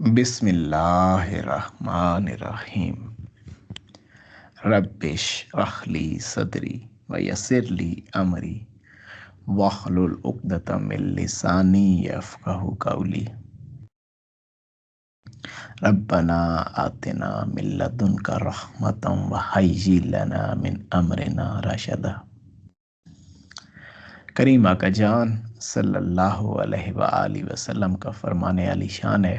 بسم اللہ الرحمن الرحیم رب اشرح لی صدری ویسر لی امری واحلل عقدۃ من لسانی یفقہوا قولی ربنا آتنا من لدنک رحمۃ وہیئ لنا من امرنا رشدا۔ کریم آقا جان صلی اللہ علیہ وآلہ وسلم کا فرمان علی شان ہے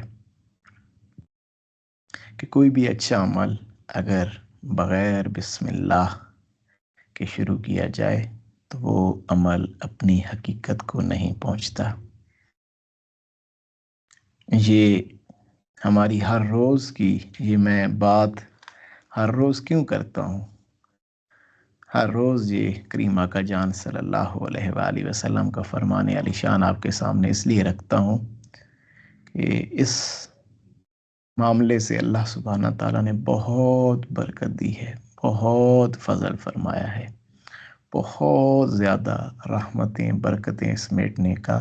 کہ کوئی بھی اچھا عمل اگر بغیر بسم اللہ کے شروع کیا جائے تو وہ عمل اپنی حقیقت کو نہیں پہنچتا۔ یہ ہماری ہر روز کی یہ میں بات ہر روز کیوں کرتا ہوں؟ ہر روز یہ کریم آقا جان صلی اللہ علیہ وآلہ وسلم کا فرمان علی شان آپ کے سامنے اس لیے رکھتا ہوں کہ اس معاملے سے اللہ سبحانہ تعالیٰ نے بہت برکت دی ہے، بہت فضل فرمایا ہے، بہت زیادہ رحمتیں برکتیں سمیٹنے کا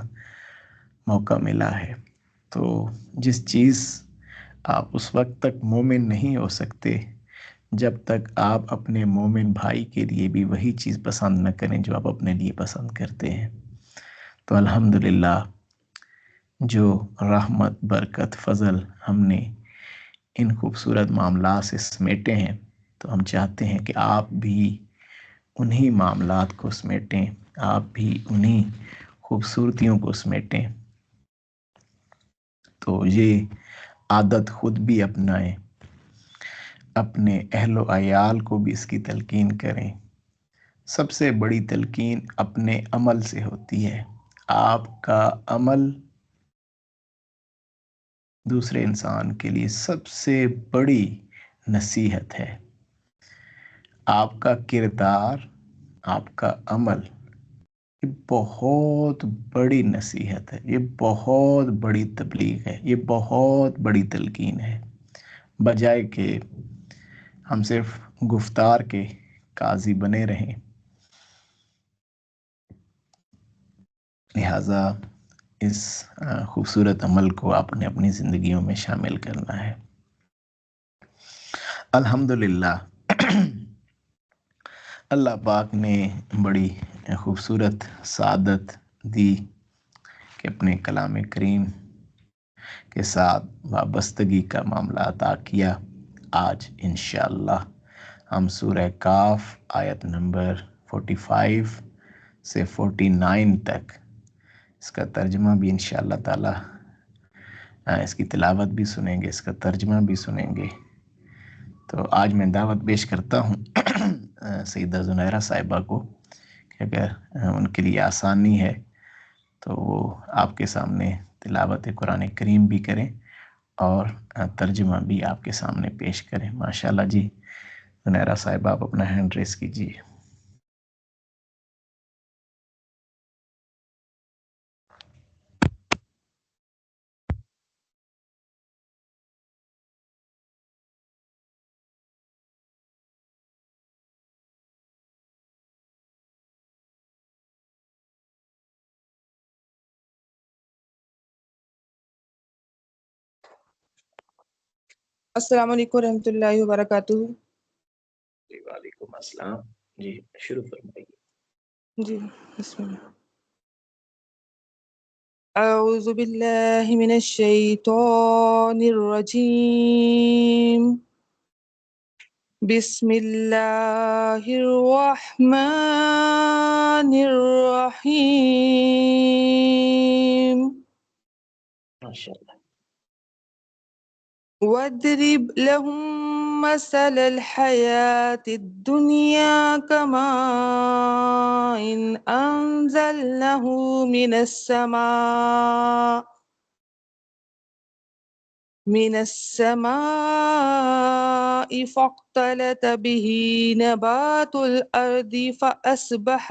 موقع ملا ہے۔ تو جس چیز آپ اس وقت تک مومن نہیں ہو سکتے جب تک آپ اپنے مومن بھائی کے لیے بھی وہی چیز پسند نہ کریں جو آپ اپنے لیے پسند کرتے ہیں۔ تو الحمدللہ جو رحمت برکت فضل ہم نے ان خوبصورت معاملات سے سمیٹے ہیں، تو ہم چاہتے ہیں کہ آپ بھی انہی معاملات کو سمیٹیں، آپ بھی انہی خوبصورتیوں کو سمیٹیں۔ تو یہ عادت خود بھی اپنائیں، اپنے اہل و عیال کو بھی اس کی تلقین کریں۔ سب سے بڑی تلقین اپنے عمل سے ہوتی ہے۔ آپ کا عمل دوسرے انسان کے لیے سب سے بڑی نصیحت ہے۔ آپ کا کردار، آپ کا عمل یہ بہت بڑی نصیحت ہے، یہ بہت بڑی تبلیغ ہے، یہ بہت بڑی تلقین ہے، بجائے کہ ہم صرف گفتار کے قاضی بنے رہیں۔ لہٰذا اس خوبصورت عمل کو آپ نے اپنی زندگیوں میں شامل کرنا ہے۔ الحمدللہ اللہ پاک نے بڑی خوبصورت سعادت دی کہ اپنے کلام کریم کے ساتھ وابستگی کا معاملہ عطا کیا۔ آج انشاءاللہ ہم سورہ کاف آیت نمبر 45 سے 49 تک اس کا ترجمہ بھی انشاءاللہ تعالی اس کی تلاوت بھی سنیں گے، اس کا ترجمہ بھی سنیں گے۔ تو آج میں دعوت پیش کرتا ہوں سیدہ زنیرہ صاحبہ کو کہ اگر ان کے لیے آسانی ہے تو وہ آپ کے سامنے تلاوت قرآن کریم بھی کریں اور ترجمہ بھی آپ کے سامنے پیش کریں۔ ماشاءاللہ جی زنیرہ صاحبہ آپ اپنا ہینڈ ریس کیجیے۔ السلام علیکم ورحمۃ اللہ وبرکاتہ۔ جی وعلیکم السلام، جی شروع فرمائیے۔ جی بسم اللہ۔ اعوذ باللہ من الشیطان الرجیم، بسم اللہ الرحمن الرحیم۔ ماشاءاللہ۔ واضرب لهم مثل الحياة الدنيا كماء أنزلناه من السماء فاختلط به نبات الأرض فأصبح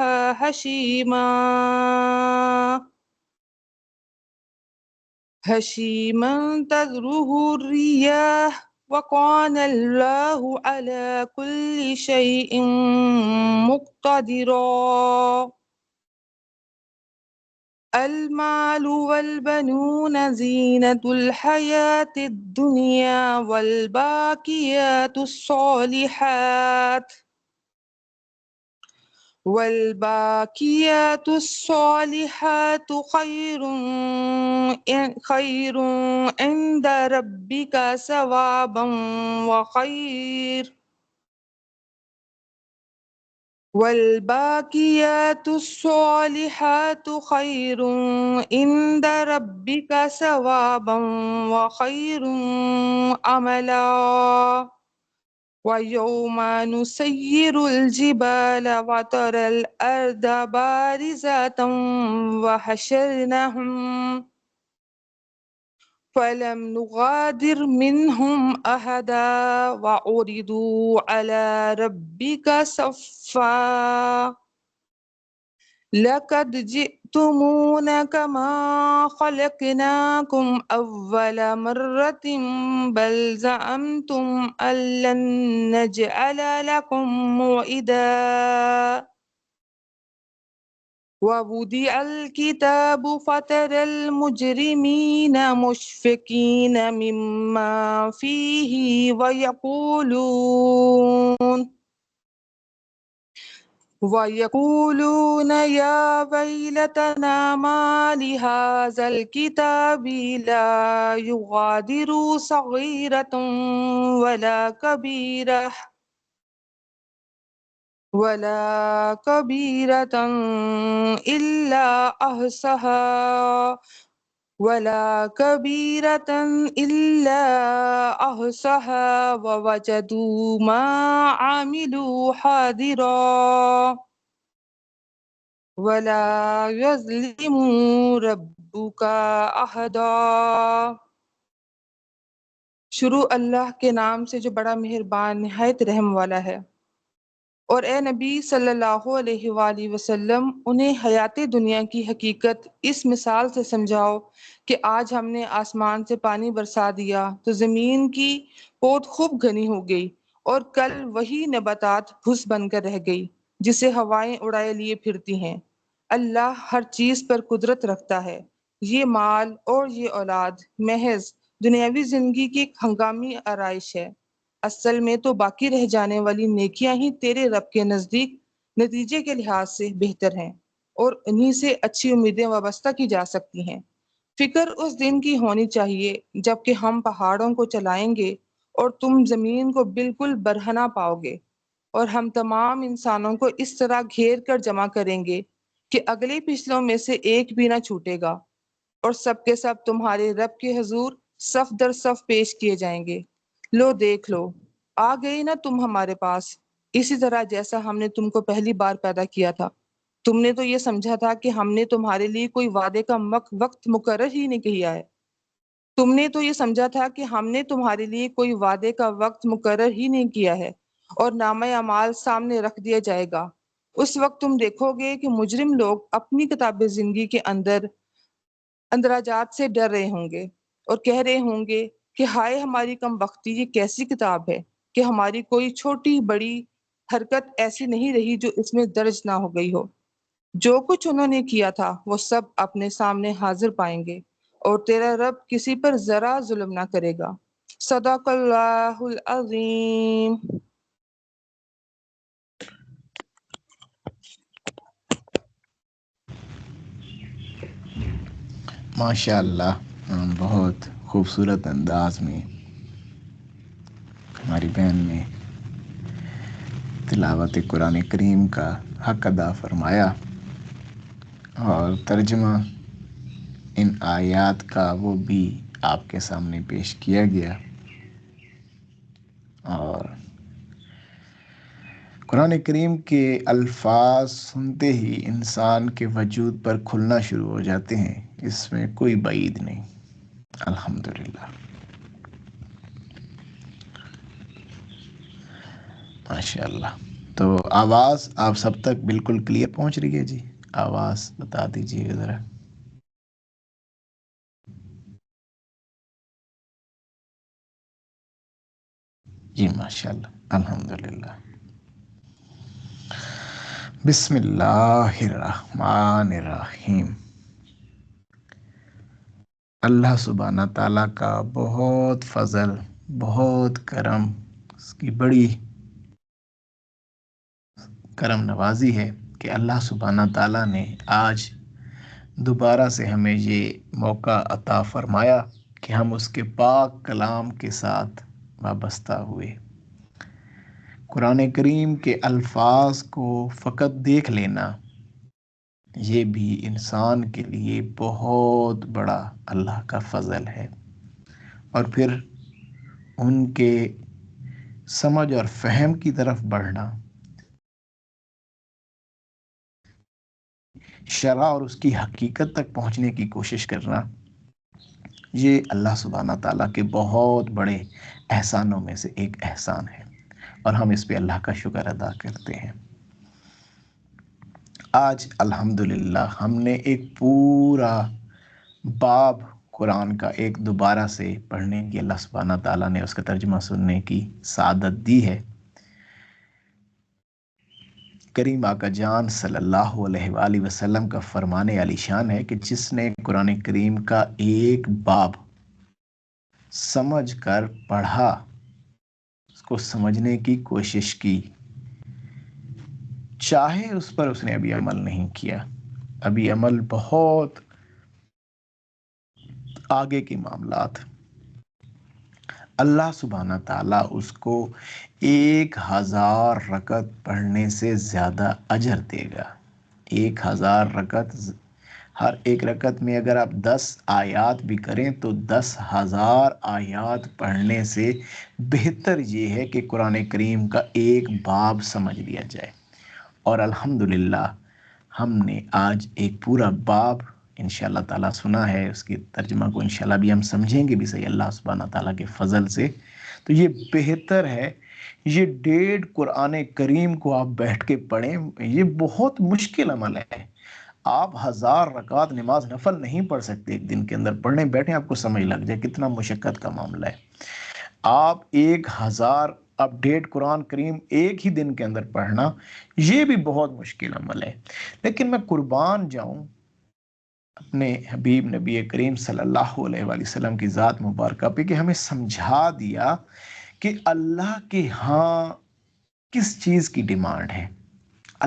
هشيما تذروه الرياح وكان الله على كل شيء مقتدرا۔ المال والبنون زينة الحياة الدنيا والباقيات الصالحات خير عند ربك ثوابا وخير والباقيات الصالحات خير عند ربك ثوابا وخير عملا ويوم نسير الجبال وترى الأرض بارزة وحشرناهم فلم نغادر منهم أحدا وعرضوا على ربك صفا لقد جئتمونا كما خلقناكم أول مرة بل زعمتم أن لن نجعل لكم موعدا ووضع الكتاب فترى المجرمين مشفقين مما فيه ويقولون يا ويلتنا ما لهذا الكتاب لا يغادر صغيرة ولا كبيرة إلا أحصاها ووجدوا ما عملوا حاضرا ولا يظلم ربك أحدا۔ شروع اللہ کے نام سے جو بڑا مہربان نہایت رحم والا ہے۔ اور اے نبی صلی اللہ علیہ وآلہ وسلم انہیں حیات دنیا کی حقیقت اس مثال سے سمجھاؤ کہ آج ہم نے آسمان سے پانی برسا دیا تو زمین کی پود خوب گھنی ہو گئی، اور کل وہی نباتات بھس بن کر رہ گئی جسے ہوائیں اڑائے لیے پھرتی ہیں۔ اللہ ہر چیز پر قدرت رکھتا ہے۔ یہ مال اور یہ اولاد محض دنیاوی زندگی کی ایک ہنگامی آرائش ہے، اصل میں تو باقی رہ جانے والی نیکیاں ہی تیرے رب کے نزدیک نتیجے کے لحاظ سے بہتر ہیں، اور انہی سے اچھی امیدیں وابستہ کی جا سکتی ہیں۔ فکر اس دن کی ہونی چاہیے جب کہ ہم پہاڑوں کو چلائیں گے اور تم زمین کو بالکل برہنہ پاؤ گے، اور ہم تمام انسانوں کو اس طرح گھیر کر جمع کریں گے کہ اگلے پچھلوں میں سے ایک بھی نہ چھوٹے گا، اور سب کے سب تمہارے رب کے حضور صف در صف پیش کیے جائیں گے۔ لو دیکھ لو، آ گئی نا تم ہمارے پاس، اسی طرح جیسا ہم نے تم کو پہلی بار پیدا کیا تھا۔ تم نے تو یہ سمجھا تھا کہ ہم نے تمہارے لیے کوئی وعدے کا وقت مقرر ہی نہیں کیا ہے۔ تم نے تو یہ سمجھا تھا کہ ہم نے تمہارے لیے کوئی وعدے کا وقت مقرر ہی نہیں کیا ہے، اور نامہ اعمال سامنے رکھ دیا جائے گا۔ اس وقت تم دیکھو گے کہ مجرم لوگ اپنی کتاب زندگی کے اندراجات سے ڈر رہے ہوں گے اور کہہ رہے ہوں گے کہ ہائے ہماری کم بختی، یہ کیسی کتاب ہے کہ ہماری کوئی چھوٹی بڑی حرکت ایسی نہیں رہی جو اس میں درج نہ ہو گئی ہو۔ جو کچھ انہوں نے کیا تھا وہ سب اپنے سامنے حاضر پائیں گے، اور تیرا رب کسی پر ذرا ظلم نہ کرے گا۔ صدق اللہ العظیم۔ ماشاء اللہ، بہت خوبصورت انداز میں ہماری بہن نے تلاوت قرآن کریم کا حق ادا فرمایا، اور ترجمہ ان آیات کا وہ بھی آپ کے سامنے پیش کیا گیا۔ اور قرآن کریم کے الفاظ سنتے ہی انسان کے وجود پر کھلنا شروع ہو جاتے ہیں، اس میں کوئی بعید نہیں۔ الحمدللہ، ماشاءاللہ۔ تو آواز آپ سب تک بالکل کلیئر پہنچ رہی ہے جی؟ آواز بتا دیجیے ذرا۔ جی ماشاءاللہ، الحمدللہ۔ بسم اللہ الرحمن الرحیم۔ اللہ سبحانہ تعالیٰ کا بہت فضل، بہت کرم، اس کی بڑی کرم نوازی ہے کہ اللہ سبحانہ تعالیٰ نے آج دوبارہ سے ہمیں یہ موقع عطا فرمایا کہ ہم اس کے پاک کلام کے ساتھ وابستہ ہوئے۔ قرآن کریم کے الفاظ کو فقط دیکھ لینا یہ بھی انسان کے لیے بہت بڑا اللہ کا فضل ہے، اور پھر ان کے سمجھ اور فہم کی طرف بڑھنا، شرع اور اس کی حقیقت تک پہنچنے کی کوشش کرنا، یہ اللہ سبحانہ تعالیٰ کے بہت بڑے احسانوں میں سے ایک احسان ہے، اور ہم اس پہ اللہ کا شکر ادا کرتے ہیں۔ آج الحمدللہ ہم نے ایک پورا باب قرآن کا ایک دوبارہ سے پڑھنے کی اللہ سبحانہ تعالیٰ نے اس کا ترجمہ سننے کی سعادت دی ہے۔ کریم آقا جان صلی اللہ علیہ وآلہ وسلم کا فرمانے علی شان ہے کہ جس نے قرآن کریم کا ایک باب سمجھ کر پڑھا، اس کو سمجھنے کی کوشش کی، چاہے اس پر اس نے ابھی عمل نہیں کیا، ابھی عمل بہت آگے کے معاملات، اللہ سبحانہ تعالیٰ اس کو 1000 رکعت پڑھنے سے زیادہ اجر دے گا۔ 1000 رکعت، ہر ایک رکعت میں اگر آپ 10 آیات بھی کریں تو 10,000 آیات پڑھنے سے بہتر یہ ہے کہ قرآن کریم کا ایک باب سمجھ لیا جائے۔ اور الحمدللہ ہم نے آج ایک پورا باب انشاءاللہ تعالیٰ سنا ہے، اس کی ترجمہ کو انشاءاللہ بھی ہم سمجھیں گے بھی صحیح اللہ سبحانہ تعالیٰ کے فضل سے۔ تو یہ بہتر ہے، یہ 1.5 قرآن کریم کو آپ بیٹھ کے پڑھیں، یہ بہت مشکل عمل ہے۔ آپ 1000 رکعت نماز نفل نہیں پڑھ سکتے ایک دن کے اندر، پڑھنے بیٹھیں آپ کو سمجھ لگ جائے کتنا مشقت کا معاملہ ہے۔ آپ 1000 اپڈیٹ قرآن کریم ایک ہی دن کے اندر پڑھنا، یہ بھی بہت مشکل عمل ہے۔ لیکن میں قربان جاؤں اپنے حبیب نبی کریم صلی اللہ علیہ وآلہ وسلم کی ذات مبارکہ پہ کہ ہمیں سمجھا دیا کہ اللہ کے ہاں کس چیز کی ڈیمانڈ ہے۔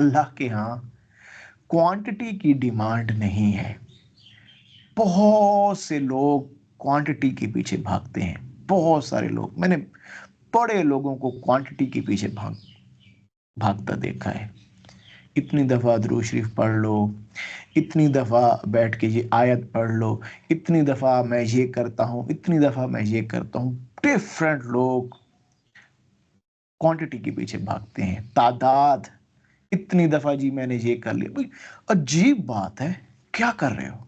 اللہ کے ہاں کوانٹٹی کی ڈیمانڈ نہیں ہے۔ بہت سے لوگ کوانٹٹی کے پیچھے بھاگتے ہیں، بہت سارے لوگ، میں نے بڑے لوگوں کو کوانٹٹی کے پیچھے بھاگتا دیکھا ہے۔ اتنی دفعہ درود شریف پڑھ لو، اتنی دفعہ بیٹھ کے یہ آیت پڑھ لو، اتنی دفعہ میں یہ کرتا ہوں، اتنی دفعہ میں یہ کرتا ہوں۔ ڈیفرنٹ لوگ کوانٹٹی کے پیچھے بھاگتے ہیں، تعداد، اتنی دفعہ جی میں نے یہ کر لیا۔ عجیب بات ہے، کیا کر رہے ہو؟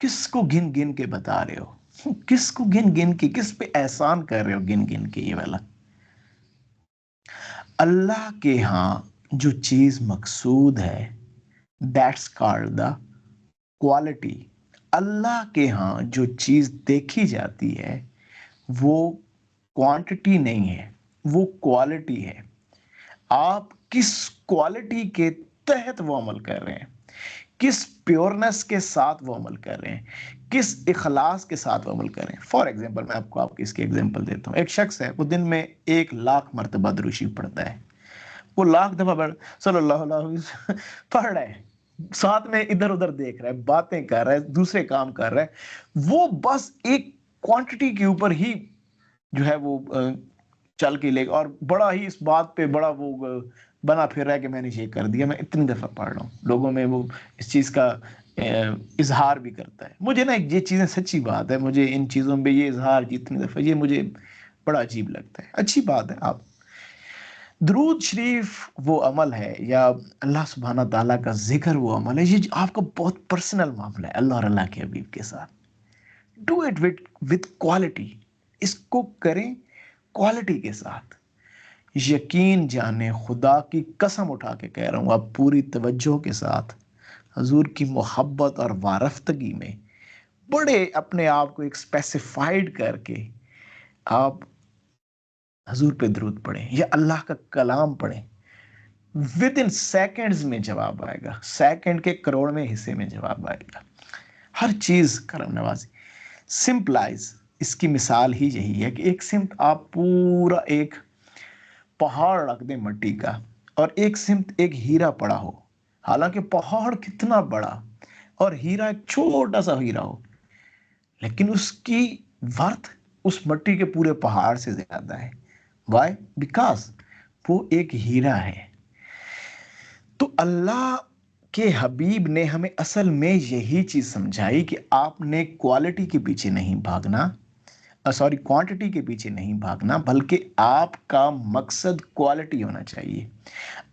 کس کو گن گن کے بتا رہے ہو؟ کس کو گن گن کے، کس پہ احسان کر رہے ہو گن گن کے؟ یہ والا اللہ کے ہاں جو چیز مقصود ہے دیٹس کالڈ دا کوالٹی۔ اللہ کے ہاں جو چیز دیکھی جاتی ہے وہ کوانٹٹی نہیں ہے، وہ کوالٹی ہے۔ آپ کس کوالٹی کے تحت وہ عمل کر رہے ہیں، کس پیورنس کے ساتھ وہ عمل کر رہے ہیں، کس اخلاص کے ساتھ وہ عمل کر رہے ہیں۔ فار ایگزامپل میں آپ کو اس کی ایگزامپل دیتا ہوں۔ ایک شخص ہے، وہ دن میں 1,00,000 مرتبہ درود شریف پڑھتا ہے، وہ 1,00,000 دفعہ صلی اللہ علیہ وسلم پڑھ رہا ہے، ساتھ میں ادھر ادھر دیکھ رہا ہے، باتیں کر رہا ہے، دوسرے کام کر رہا ہے، وہ بس ایک کوانٹٹی کے اوپر ہی جو ہے وہ چل کے لے گا، اور بڑا ہی اس بات پہ بڑا وہ بنا پھر رہا ہے کہ میں نے یہ کر دیا، میں اتنی دفعہ پڑھ رہا ہوں۔ لوگوں میں وہ اس چیز کا اظہار بھی کرتا ہے۔ مجھے نا یہ چیزیں سچی بات ہے، مجھے ان چیزوں پہ یہ اظہار جتنی دفعہ، یہ مجھے بڑا عجیب لگتا ہے۔ اچھی بات ہے، آپ درود شریف وہ عمل ہے، یا اللہ سبحانہ تعالیٰ کا ذکر وہ عمل ہے، یہ آپ کا بہت پرسنل معاملہ ہے اللہ اور اللہ کے حبیب کے ساتھ۔ ڈو اٹ وتھ کوالٹی، اس کو کریں کوالٹی کے ساتھ۔ یقین جانے، خدا کی قسم اٹھا کے کہہ رہا ہوں، آپ پوری توجہ کے ساتھ حضور کی محبت اور وارفتگی میں بڑے اپنے آپ کو ایک اسپیسیفائڈ کر کے آپ حضور پہ درود پڑھیں یا اللہ کا کلام پڑھیں، ود ان سیکنڈز میں جواب آئے گا، سیکنڈ کے کروڑویں حصے میں جواب آئے گا۔ ہر چیز کرم نوازی. سمپلائز، اس کی مثال ہی یہی ہے کہ ایک سمت آپ پورا ایک پہاڑ رکھ دیں مٹی کا، اور ایک سمت ایک ہیرا پڑا ہو، حالانکہ پہاڑ کتنا بڑا اور ہیرا ایک چھوٹا سا ہیرا ہو، لیکن اس کی ورتھ اس مٹی کے پورے پہاڑ سے زیادہ ہے. وائی؟ بیکاز وہ ایک ہیرا ہے. تو اللہ کے حبیب نے ہمیں اصل میں یہی چیز سمجھائی کہ آپ نے کوالٹی کے پیچھے نہیں بھاگنا، کوانٹٹی کے پیچھے نہیں بھاگنا، بلکہ آپ کا مقصد کوالٹی ہونا چاہیے.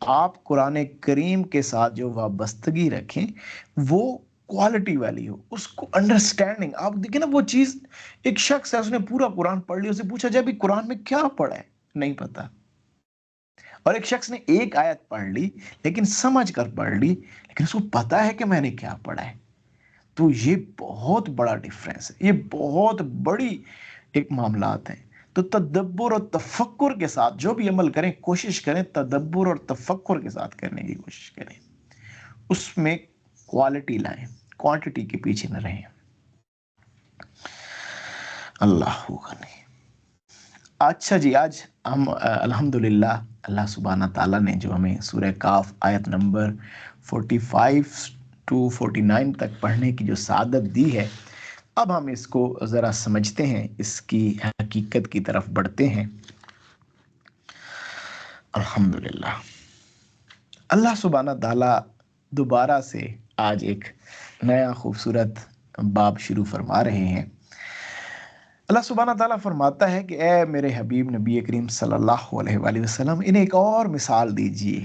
آپ قرآن کریم کے ساتھ جو وابستگی رکھیں وہ کوالٹی والی ہو، اس کو انڈرسٹینڈنگ. آپ دیکھیں نا، وہ چیز، ایک شخص ہے اس نے پورا قرآن پڑھ لیا، اسے پوچھا جائے بھی قرآن میں کیا پڑھا ہے، نہیں پتا. اور ایک شخص نے ایک آیت پڑھ لی لیکن سمجھ کر پڑھ لی، لیکن اس کو پتا ہے کہ میں نے کیا پڑھا ہے. تو یہ بہت بڑا ڈفرینس ہے، یہ بہت بڑی ایک معاملات ہیں. تو تدبر اور تفکر کے ساتھ جو بھی عمل کریں، کوشش کریں تدبر اور تفکر کے ساتھ کرنے کی کوشش کریں، اس میں کوالٹی لائیں، کوانٹٹی کے پیچھے نہ رہیں. اللہ غنی. اچھا جی، آج ہم الحمدللہ اللہ سبحانہ تعالیٰ نے جو ہمیں سورہ کاف آیت نمبر 45 ٹو 49 تک پڑھنے کی جو سعادت دی ہے، اب ہم اس کو ذرا سمجھتے ہیں، اس کی حقیقت کی طرف بڑھتے ہیں. الحمدللہ اللہ سبحانہ تعالیٰ دوبارہ سے آج ایک نیا خوبصورت باب شروع فرما رہے ہیں. اللہ سبحانہ تعالیٰ فرماتا ہے کہ اے میرے حبیب نبی کریم صلی اللہ علیہ وآلہ وسلم، انہیں ایک اور مثال دیجئے.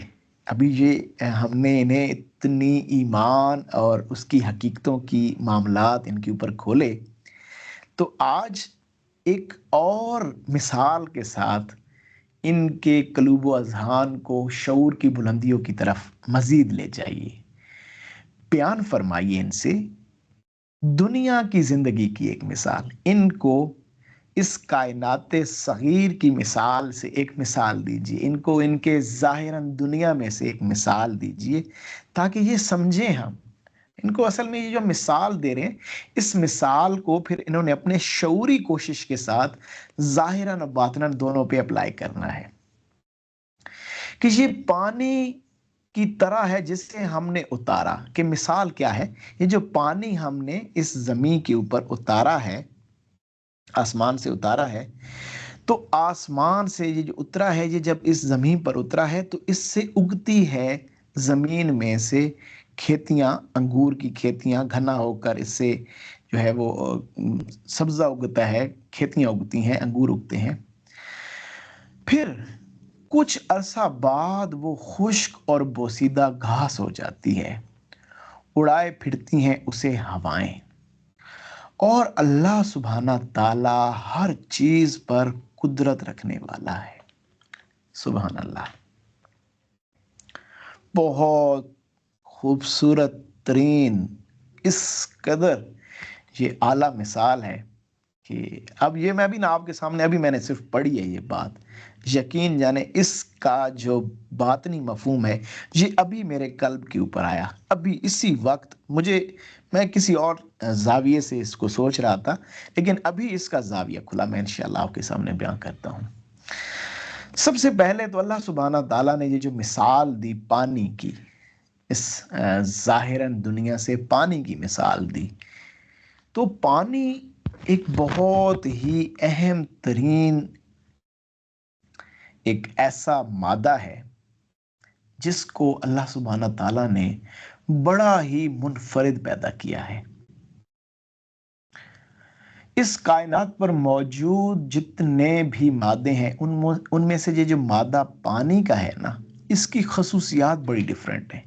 ابھی یہ ہم نے انہیں اتنی ایمان اور اس کی حقیقتوں کی معاملات ان کے اوپر کھولے، تو آج ایک اور مثال کے ساتھ ان کے قلوب و اذہان کو شعور کی بلندیوں کی طرف مزید لے جائیے. بیان فرمائیے ان سے دنیا کی زندگی کی ایک مثال، ان کو اس کائنات صغیر کی مثال سے ایک مثال دیجیے، ان کو ان کے ظاہراً دنیا میں سے ایک مثال دیجیے، تاکہ یہ سمجھیں. ہم ان کو اصل میں یہ جو مثال دے رہے ہیں، اس مثال کو پھر انہوں نے اپنے شعوری کوشش کے ساتھ ظاہراً اور باطناً دونوں پہ اپلائی کرنا ہے. کہ یہ پانی کی طرح ہے جسے ہم نے اتارا. کہ مثال کیا ہے؟ یہ جو پانی ہم نے اس زمین کے اوپر اتارا ہے، آسمان سے اتارا ہے، تو آسمان سے یہ جو اترا ہے، یہ جب اس زمین پر اترا ہے تو اس سے اگتی ہے زمین میں سے کھیتیاں، انگور کی کھیتیاں، گھنا ہو کر اس سے جو ہے وہ سبزہ اگتا ہے، کھیتیاں اگتی ہیں، انگور اگتے ہیں. پھر کچھ عرصہ بعد وہ خشک اور بوسیدہ گھاس ہو جاتی ہے، اڑائے پھرتی ہیں اسے ہوائیں. اور اللہ سبحانہ تعالی ہر چیز پر قدرت رکھنے والا ہے. سبحان اللہ. بہت خوبصورت ترین، اس قدر یہ اعلیٰ مثال ہے کہ اب یہ میں بھی نا آپ کے سامنے، ابھی میں نے صرف پڑھی ہے یہ بات، یقین جانے اس کا جو باطنی مفہوم ہے یہ ابھی میرے قلب کے اوپر آیا، ابھی اسی وقت. میں کسی اور زاویے سے اس کو سوچ رہا تھا، لیکن ابھی اس کا زاویہ کھلا، میں انشاءاللہ آپ کے سامنے بیان کرتا ہوں. سب سے پہلے تو اللہ سبحانہ تعالیٰ نے یہ جو مثال دی پانی کی، اس ظاہراً دنیا سے پانی کی مثال دی. تو پانی ایک بہت ہی اہم ترین ایک ایسا مادہ ہے جس کو اللہ سبحانہ تعالیٰ نے بڑا ہی منفرد پیدا کیا ہے. اس کائنات پر موجود جتنے بھی مادے ہیں ان میں سے یہ جو مادہ پانی کا ہے نا، اس کی خصوصیات بڑی ڈیفرنٹ ہیں.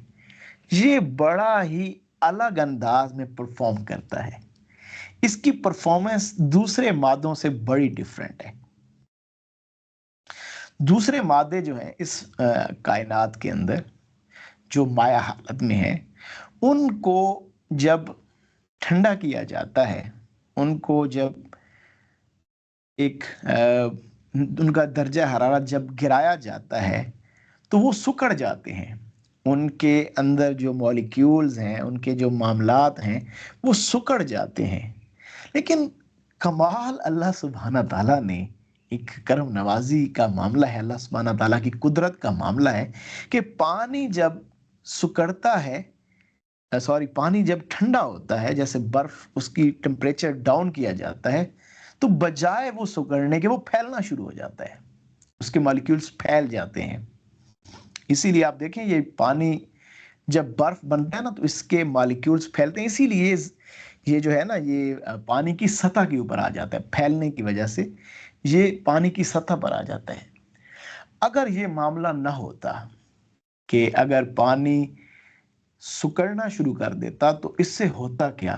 یہ بڑا ہی الگ انداز میں پرفارم کرتا ہے. اس کی پرفارمنس دوسرے مادوں سے بڑی ڈیفرنٹ ہے. دوسرے مادے جو ہیں اس کائنات کے اندر جو مائع حالت میں ہیں، ان کو جب ٹھنڈا کیا جاتا ہے، ان کو جب ایک ان کا درجہ حرارت جب گرایا جاتا ہے تو وہ سکڑ جاتے ہیں. ان کے اندر جو مالیکیولز ہیں، ان کے جو معاملات ہیں وہ سکڑ جاتے ہیں. لیکن کمال اللہ سبحانہ تعالیٰ نے، ایک کرم نوازی کا معاملہ ہے، اللہ سبحانہ تعالیٰ کی قدرت کا معاملہ ہے کہ پانی جب سکڑتا ہے، پانی جب ٹھنڈا ہوتا ہے، جیسے برف اس کی ٹمپریچر ڈاؤن کیا جاتا ہے، تو بجائے وہ سکڑنے کے وہ پھیلنا شروع ہو جاتا ہے، اس کے مالیکیولز پھیل جاتے ہیں. اسی لیے آپ دیکھیں یہ پانی جب برف بنتا ہے نا تو اس کے مالیکیولز پھیلتے ہیں، اسی لیے یہ جو ہے نا یہ پانی کی سطح کے اوپر آ جاتا ہے، پھیلنے کی وجہ سے یہ پانی کی سطح پر آ جاتا ہے. اگر یہ معاملہ نہ ہوتا کہ اگر پانی سکڑنا شروع کر دیتا تو اس سے ہوتا کیا؟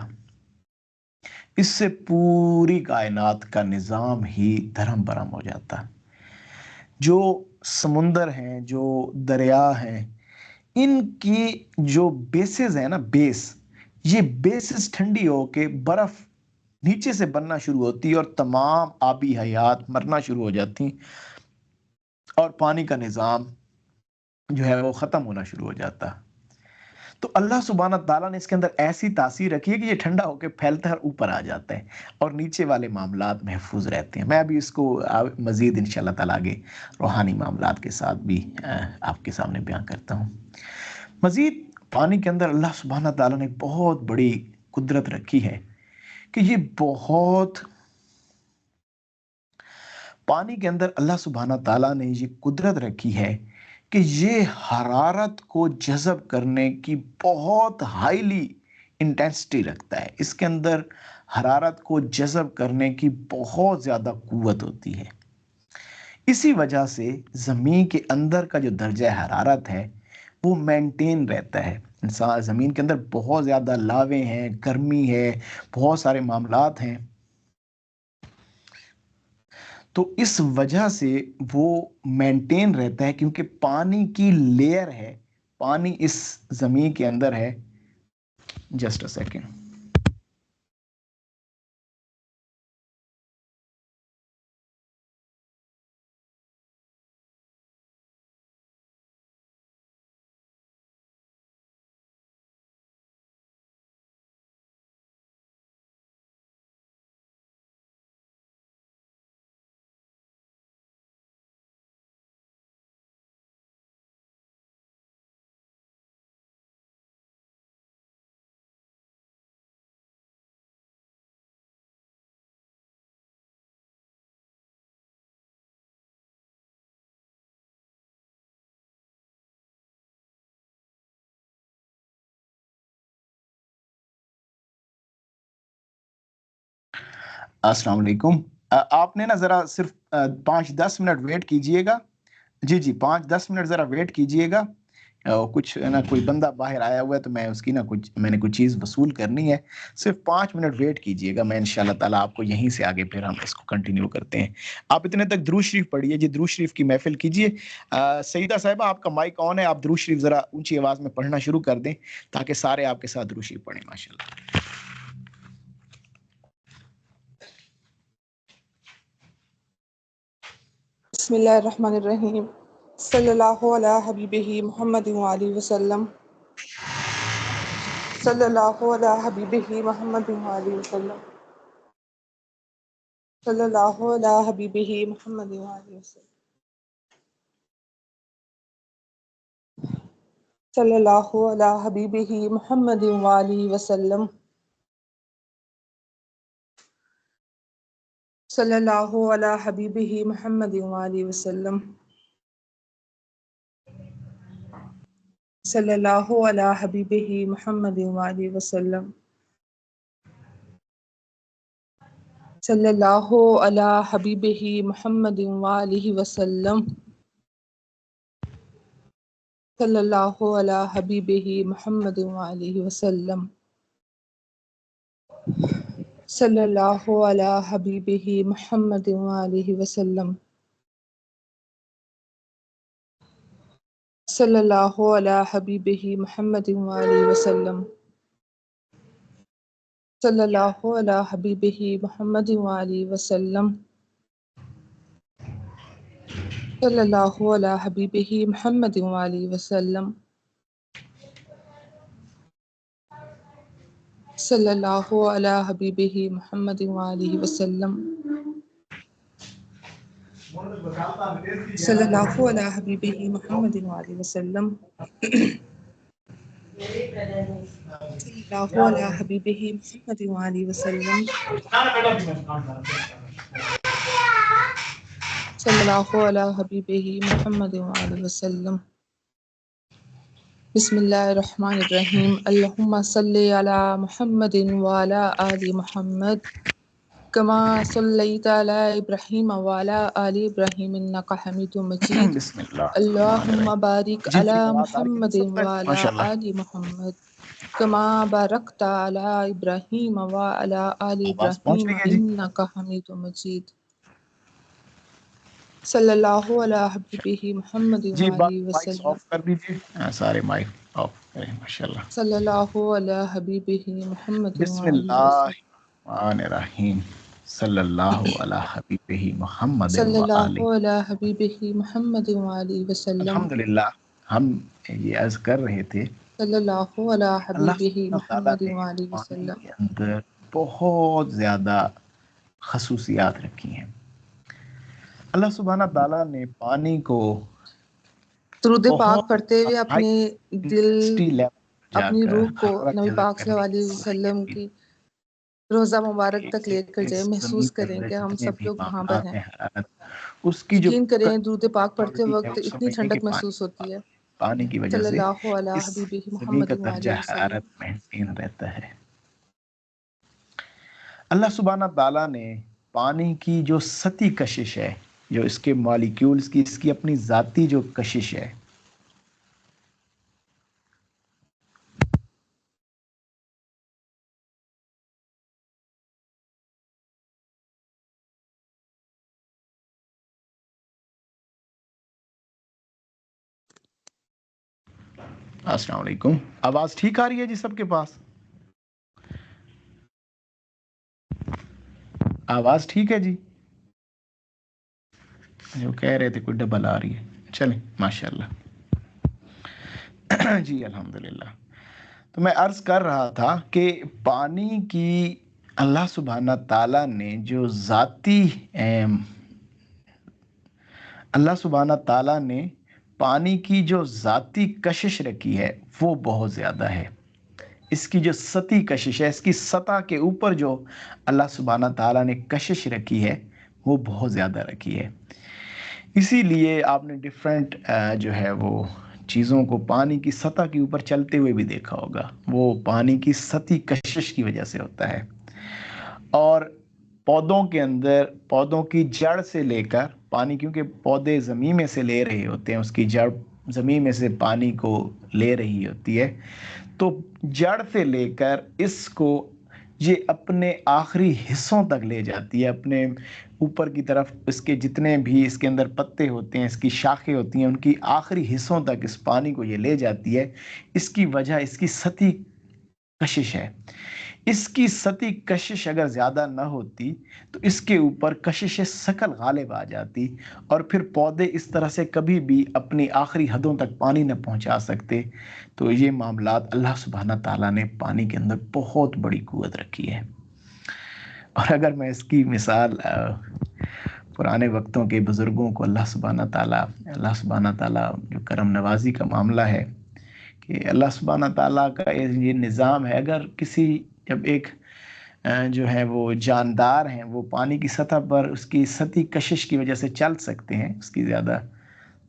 اس سے پوری کائنات کا نظام ہی دھرم برہم ہو جاتا. جو سمندر ہیں، جو دریا ہیں، ان کی جو بیسز ہیں نا، یہ بیسز ٹھنڈی ہو کے برف نیچے سے بننا شروع ہوتی اور تمام آبی حیات مرنا شروع ہو جاتی اور پانی کا نظام جو ہے وہ ختم ہونا شروع ہو جاتا. تو اللہ سبحانہ تعالیٰ نے اس کے اندر ایسی تاثیر رکھی ہے کہ یہ ٹھنڈا ہو کے پھیلتا ہے اور اوپر آ جاتا ہے اور نیچے والے معاملات محفوظ رہتے ہیں. میں ابھی اس کو مزید انشاءاللہ تعالیٰ آگے روحانی معاملات کے ساتھ بھی آپ کے سامنے بیان کرتا ہوں. مزید پانی کے اندر اللہ سبحانہ تعالیٰ نے بہت بڑی قدرت رکھی ہے کہ یہ پانی کے اندر اللہ سبحانہ تعالیٰ نے یہ قدرت رکھی ہے کہ یہ حرارت کو جذب کرنے کی بہت ہائیلی انٹینسٹی رکھتا ہے. اس کے اندر حرارت کو جذب کرنے کی بہت زیادہ قوت ہوتی ہے. اسی وجہ سے زمین کے اندر کا جو درجہ حرارت ہے وہ مینٹین رہتا ہے. زمین کے اندر بہت زیادہ لاوے ہیں، گرمی ہے، بہت سارے معاملات ہیں، تو اس وجہ سے وہ مینٹین رہتا ہے کیونکہ پانی کی لیئر ہے، پانی اس زمین کے اندر ہے. Just a second. السلام علیکم. آپ نے نا ذرا صرف 5-10 منٹ ویٹ کیجئے گا. جی 5-10 منٹ ذرا ویٹ کیجئے گا. کچھ نا کوئی بندہ باہر آیا ہوا ہے تو میں اس کی میں نے کوئی چیز وصول کرنی ہے. صرف 5 منٹ ویٹ کیجئے گا. میں انشاءاللہ تعالیٰ آپ کو یہیں سے آگے پھر ہم اس کو کنٹینیو کرتے ہیں. آپ اتنے تک درود شریف پڑھیے جی، درود شریف کی محفل کیجئے. سیدہ صاحبہ آپ کا مائک آن ہے، آپ درود شریف ذرا اونچی آواز میں پڑھنا شروع کر دیں تاکہ سارے آپ کے ساتھ درود شریف پڑھیں. ماشاءاللہ. بسم اللہ الرحمن الرحیم. صلی اللہ علیہ حبیبہ محمد وآلہ وسلم. صلی اللہ علیہ حبیبہ محمد وآلہ وسلم. صلی اللہ علیہ حبیبہ محمد وآلہ وسلم. صلی اللہ علیہ حبیبہ محمد وآلہ وسلم. صلی اللہ علیہ حبیبہ محمد وآلہ وسلم. صلی اللہ علیہ حبیبہ محمد وآلہ وسلم. صلی اللہ علیہ حبیبہ محمد وآلہ وسلم. صلی اللہ علیہ حبیبہ محمد وآلہ وسلم. صلی اللہ علیہ حبیبہ محمد وآلہ وسلم. صلی اللہ علیہ حبیبہ محمد وآلہ وسلم. صلی اللہ علیہ حبیبہ محمد وآلہ وسلم. صلی اللہ علیہ حبیبہ محمد وآلہ وسلم. صلی اللہ علی حبیبہ محمد وآلہ وسلم صلی اللہ علی حبیبہ محمد وآلہ وسلم صلی اللہ علی حبیبہ محمد وآلہ وسلم صلی اللہ علی حبیبہ محمد وآلہ وسلم بسم اللہ الرحمن الرحیم اللہم صلی علی محمد وعلی آل محمد کما صلیت علی ابراہیم وعلی آل ابراہیم انک حمید مجید بسم اللہ الرحمن اللہم الرحیم۔ بارک جی علی آواز آ رہی ہے محمد سب تک؟ وعلی ماشاء اللہ، آل محمد کما بارکت علی ابراہیم وعلی آل آواز پہنچ ابراہیم رہی ہے؟ جی انک حمید مجید صلی اللہ علی حبیبہ محمد جی، وآلہ مائکس وسلم آف کر دیجیے، سارے مائک آف کریں ماشاء اللہ۔ صلی اللہ علی حبیبہ محمد بسم وآلہ اللہ وسلم الرحمن الرحیم، صلی اللہ علی حبیبہ محمد صلی اللہ وآلہ۔ علی حبیبہ محمد وآلہ وسلم الحمدللہ، ہم یہ عرض کر رہے تھے صلی اللہ علی اللہ حبیبہ سبحانہ تعالیٰ محمد نے وآلہ پانی وسلم کے اندر بہت زیادہ خصوصیات رکھی ہیں۔ اللہ سبحانہ تعالیٰ نے پانی کو درود پاک بہت پڑھتے ہوئے ہائی اپنے دل انٹینسٹی لیول جا اپنی کر روح کو حرارت نبی جذب پاک صلی کرنے اللہ کی علیہ وسلم صلاحیت کی روزہ مبارک تک کی لے کر جائے، اس محسوس زمین کے کریں اندر کہ ہم جتنے سب بھی لوگ وہاں پر معاملات ہیں۔ ہیں حرارت، اس کی جو یقین کریں درود پاک پڑھتے پراپرٹی ہے وقت وہ اتنی سمجھیں کہ ٹھنڈک محسوس ہوتی ہے۔ پانی کی وجہ صلی سے اللہ علی اس حبیبہ زمین محمد کا وآلہ درجہ وسلم حرارت مینٹین رہتا ہے۔ اللہ سبحانہ تعالیٰ نے پانی کی جو سطحی کشش ہے، جو اس کے مالیکیولز کی اس کی اپنی ذاتی جو کشش ہے، السلام علیکم، آواز ٹھیک آ رہی ہے جی سب کے پاس؟ آواز ٹھیک ہے جی؟ جو کہہ رہے تھے کوئی ڈبل آ رہی ہے، چلیں ماشاءاللہ۔ جی الحمدللہ، تو میں عرض کر رہا تھا کہ پانی کی اللہ سبحانہ تعالیٰ نے جو ذاتی اللہ سبحانہ تعالیٰ نے پانی کی جو ذاتی کشش رکھی ہے وہ بہت زیادہ ہے۔ اس کی جو سطحی کشش ہے، اس کی سطح کے اوپر جو اللہ سبحانہ تعالیٰ نے کشش رکھی ہے وہ بہت زیادہ رکھی ہے۔ اسی لیے آپ نے ڈیفرنٹ جو ہے وہ چیزوں کو پانی کی سطح کے اوپر چلتے ہوئے بھی دیکھا ہوگا، وہ پانی کی سطحی کشش کی وجہ سے ہوتا ہے۔ اور پودوں کے اندر پودوں کی جڑ سے لے کر پانی، کیونکہ پودے زمین میں سے لے رہے ہوتے ہیں، اس کی جڑ زمین میں سے پانی کو لے رہی ہوتی ہے، تو جڑ سے لے کر اس کو یہ اپنے آخری حصوں تک لے جاتی ہے، اپنے اوپر کی طرف اس کے جتنے بھی اس کے اندر پتے ہوتے ہیں، اس کی شاخیں ہوتی ہیں، ان کی آخری حصوں تک اس پانی کو یہ لے جاتی ہے۔ اس کی وجہ اس کی سطحی کشش ہے۔ اس کی سطحی کشش اگر زیادہ نہ ہوتی تو اس کے اوپر کشش ثقل غالب آ جاتی، اور پھر پودے اس طرح سے کبھی بھی اپنی آخری حدوں تک پانی نہ پہنچا سکتے۔ تو یہ معاملات اللہ سبحانہ تعالیٰ نے پانی کے اندر بہت بڑی قوت رکھی ہے۔ اور اگر میں اس کی مثال پرانے وقتوں کے بزرگوں کو اللہ سبحانہ تعالیٰ جو کرم نوازی کا معاملہ ہے کہ اللہ سبحانہ تعالیٰ کا یہ نظام ہے، اگر کسی جب ایک جو ہے وہ جاندار ہیں، وہ پانی کی سطح پر اس کی سطحی کشش کی وجہ سے چل سکتے ہیں اس کی زیادہ،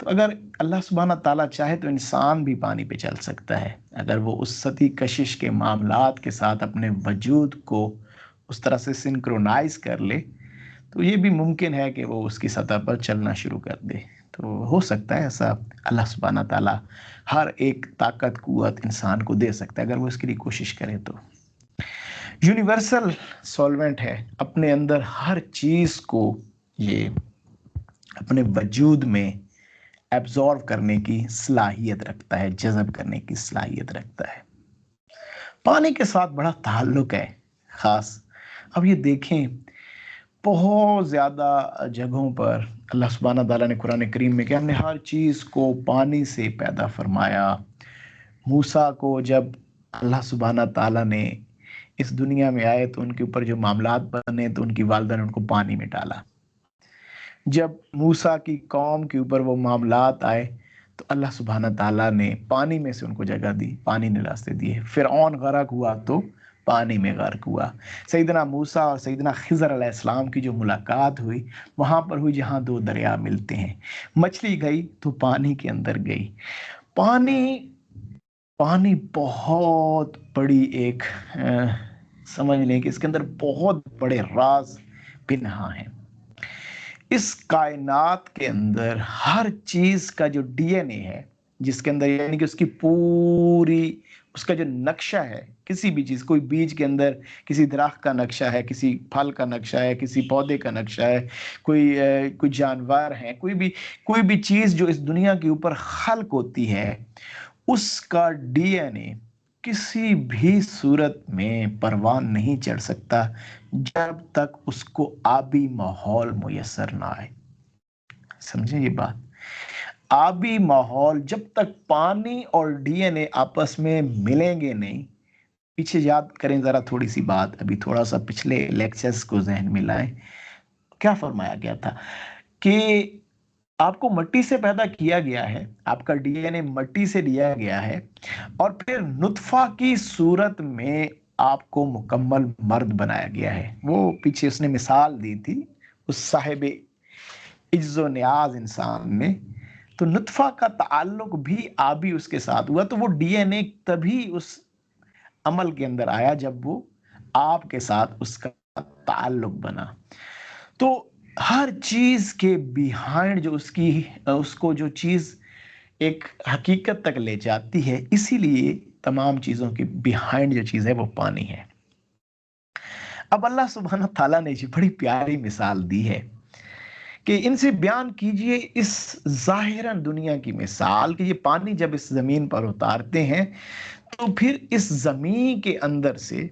تو اگر اللہ سبحانہ تعالیٰ چاہے تو انسان بھی پانی پہ چل سکتا ہے، اگر وہ اس سطحی کشش کے معاملات کے ساتھ اپنے وجود کو اس طرح سے سنکرونائز کر لے تو یہ بھی ممکن ہے کہ وہ اس کی سطح پر چلنا شروع کر دے۔ تو ہو سکتا ہے ایسا، اللہ سبحانہ تعالیٰ ہر ایک طاقت قوت انسان کو دے سکتا ہے اگر وہ اس کے لیے کوشش کرے تو۔ یونیورسل سولونٹ ہے، اپنے اندر ہر چیز کو یہ اپنے وجود میں ایبزارو کرنے کی صلاحیت رکھتا ہے، جذب کرنے کی صلاحیت رکھتا ہے۔ پانی کے ساتھ بڑا تعلق ہے خاص۔ اب یہ دیکھیں بہت زیادہ جگہوں پر اللہ سبحانہ تعالیٰ نے قرآن کریم میں کہ ہم نے ہر چیز کو پانی سے پیدا فرمایا۔ موسیٰ کو جب اللہ سبحانہ تعالیٰ نے اس دنیا میں آئے تو ان کے اوپر جو معاملات بنے تو ان کی والدہ نے ان کو پانی میں ڈالا. جب موسیٰ کی قوم کے اوپر وہ معاملات آئے تو اللہ سبحانہ تعالیٰ نے پانی میں سے ان کو جگہ دی، پانی نے راستے دیے. فرعون غرق ہوا تو پانی میں غرق ہوا. سیدنا موسیٰ اور سیدنا خضر علیہ السلام کی جو ملاقات ہوئی وہاں پر ہوئی جہاں دو دریا ملتے ہیں. مچھلی گئی تو پانی کے اندر گئی. پانی بہت بڑی ایک سمجھ لیں کہ اس کے اندر بہت بڑے راز پنہاں ہیں. اس کائنات کے اندر ہر چیز کا جو ڈی این اے ہے، جس کے اندر یعنی کہ اس کی پوری اس کا جو نقشہ ہے، کسی بھی چیز، کوئی بیج کے اندر کسی درخت کا نقشہ ہے، کسی پھل کا نقشہ ہے، کسی پودے کا نقشہ ہے، کوئی جانور ہے، کوئی بھی چیز جو اس دنیا کے اوپر خلق ہوتی ہے، اس کا ڈی این اے کسی بھی صورت میں پروان نہیں چڑھ سکتا جب تک اس کو آبی ماحول میسر نہ آئے. سمجھیں یہ بات؟ آبی ماحول جب تک پانی اور ڈی این اے آپس میں ملیں گے نہیں. پیچھے یاد کریں ذرا تھوڑی سی بات، ابھی تھوڑا سا پچھلے لیکچرز کو ذہن میں لائیں. کیا فرمایا گیا تھا کہ آپ کو مٹی سے پیدا کیا گیا ہے، آپ کا ڈی این اے مٹی سے لیا گیا ہے، اور پھر نطفہ کی صورت میں آپ کو مکمل مرد بنایا گیا ہے. وہ پیچھے اس نے مثال دی تھی اس صاحب عجز و نیاز انسان نے. تو نطفہ کا تعلق بھی آبی اس کے ساتھ ہوا، تو وہ ڈی این اے تبھی اس عمل کے اندر آیا جب وہ آپ کے ساتھ اس کا تعلق بنا. تو ہر چیز کے بیہائنڈ جو اس کو جو چیز ایک حقیقت تک لے جاتی ہے، اسی لیے تمام چیزوں کے بیہائنڈ جو چیز ہے وہ پانی ہے. اب اللہ سبحانہ تعالیٰ نے جی بڑی پیاری مثال دی ہے کہ ان سے بیان کیجئے اس ظاہراً دنیا کی مثال کہ یہ پانی جب اس زمین پر اتارتے ہیں تو پھر اس زمین کے اندر سے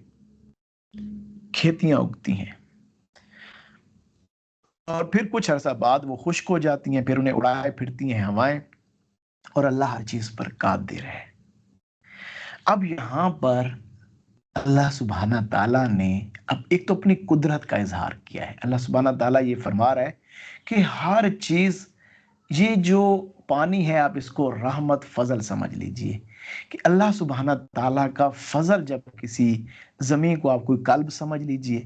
کھیتیاں اگتی ہیں، اور پھر کچھ عرصہ بعد وہ خشک ہو جاتی ہیں، پھر انہیں اڑائے پھرتی ہیں ہوائیں، اور اللہ ہر چیز پر قادر ہے. اب یہاں پر اللہ سبحانہ تعالیٰ نے اب ایک تو اپنی قدرت کا اظہار کیا ہے. اللہ سبحانہ تعالیٰ یہ فرما رہا ہے کہ ہر چیز، یہ جو پانی ہے آپ اس کو رحمت فضل سمجھ لیجئے کہ اللہ سبحانہ تعالیٰ کا فضل جب کسی زمین کو آپ کوئی قلب سمجھ لیجئے،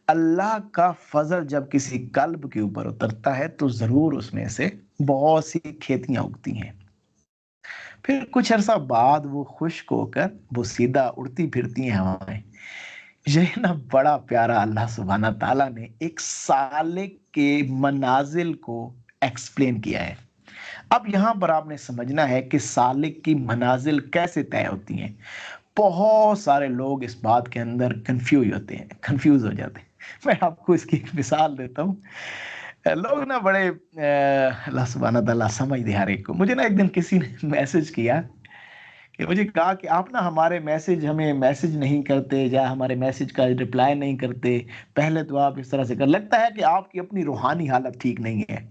اللہ کا فضل جب کسی قلب کے اوپر اترتا ہے تو ضرور اس میں سے بہت سی کھیتیاں اگتی ہیں. پھر کچھ عرصہ بعد وہ خشک ہو کر وہ سیدھا اڑتی پھرتی ہیں ہوائیں. یہ نا بڑا پیارا اللہ سبحانہ تعالیٰ نے ایک سالک کے منازل کو ایکسپلین کیا ہے. اب یہاں پر آپ نے سمجھنا ہے کہ سالک کی منازل کیسے طے ہوتی ہیں. بہت سارے لوگ اس بات کے اندر کنفیوز ہو جاتے ہیں. میں آپ کو اس کی ایک مثال دیتا ہوں. لوگ نا بڑے اللہ سبحانہ تعالیٰ سمجھ دے ہر ایک کو. مجھے نا ایک دن کسی نے میسج کیا کہ مجھے کہا کہ آپ نا ہمارے ہمیں میسج نہیں کرتے یا ہمارے میسج کا رپلائی نہیں کرتے. پہلے تو آپ اس طرح سے لگتا ہے کہ آپ کی اپنی روحانی حالت ٹھیک نہیں ہے.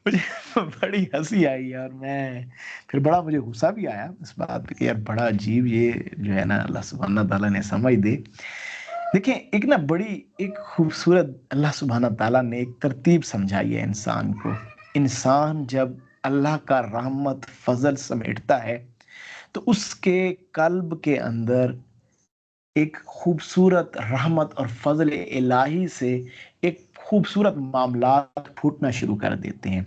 مجھے بڑی ہنسی آئی اور پھر بڑا مجھے غصہ بھی آیا اس بات پہ کہ یار بڑا عجیب یہ جو ہے نا اللہ سبحانہ تعالیٰ نے سمجھ دے. دیکھیں ایک نا بڑی ایک خوبصورت اللہ سبحانہ تعالیٰ نے ایک ترتیب سمجھائی ہے انسان کو. انسان جب اللہ کا رحمت فضل سمیٹتا ہے تو اس کے قلب کے اندر ایک خوبصورت رحمت اور فضل الہی سے ایک خوبصورت معاملات پھوٹنا شروع کر دیتے ہیں.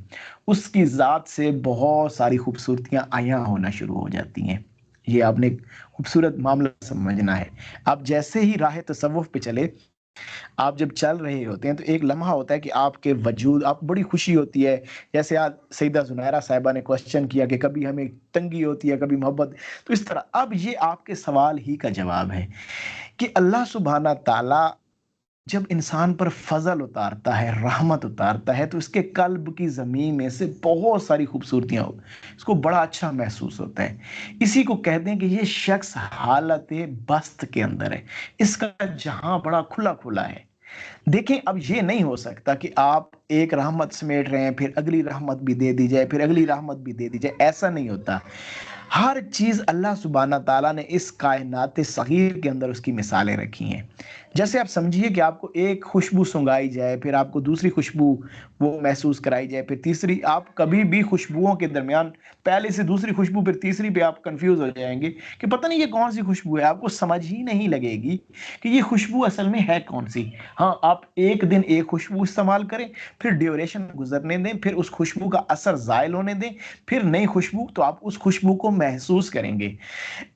اس کی ذات سے بہت ساری خوبصورتیاں عیاں ہونا شروع ہو جاتی ہیں. یہ آپ نے خوبصورت معاملہ سمجھنا ہے. آپ جیسے ہی راہ تصوف پہ چلے، آپ جب چل رہے ہوتے ہیں تو ایک لمحہ ہوتا ہے کہ آپ کے وجود، آپ بڑی خوشی ہوتی ہے. جیسے آج سیدہ زنیرہ صاحبہ نے کوشچن کیا کہ کبھی ہمیں تنگی ہوتی ہے، کبھی محبت. تو اس طرح اب یہ آپ کے سوال ہی کا جواب ہے کہ اللہ سبحانہ تعالیٰ جب انسان پر فضل اتارتا ہے، رحمت اتارتا ہے، تو اس کے قلب کی زمین میں سے بہت ساری خوبصورتیاں اس کو بڑا اچھا محسوس ہوتا ہے. اسی کو کہتے ہیں کہ یہ شخص حالت بست کے اندر ہے، اس کا جہاں بڑا کھلا کھلا ہے. دیکھیں اب یہ نہیں ہو سکتا کہ آپ ایک رحمت سمیٹ رہے ہیں، پھر اگلی رحمت بھی دے دی جائے، پھر اگلی رحمت بھی دے دی جائے. ایسا نہیں ہوتا. ہر چیز اللہ سبحانہ تعالیٰ نے اس کائنات صغیر کے اندر اس کی مثالیں رکھی ہیں. جیسے آپ سمجھیے کہ آپ کو ایک خوشبو سنگائی جائے، پھر آپ کو دوسری خوشبو وہ محسوس کرائی جائے، پھر تیسری. آپ کبھی بھی خوشبوؤں کے درمیان پہلے سے دوسری خوشبو پھر تیسری پہ آپ کنفیوز ہو جائیں گے کہ پتہ نہیں یہ کون سی خوشبو ہے. آپ کو سمجھ ہی نہیں لگے گی کہ یہ خوشبو اصل میں ہے کون سی. ہاں، آپ ایک دن ایک خوشبو استعمال کریں، پھر ڈیوریشن گزرنے دیں، پھر اس خوشبو کا اثر زائل ہونے دیں، پھر نئی خوشبو، تو آپ اس خوشبو کو محسوس کریں گے.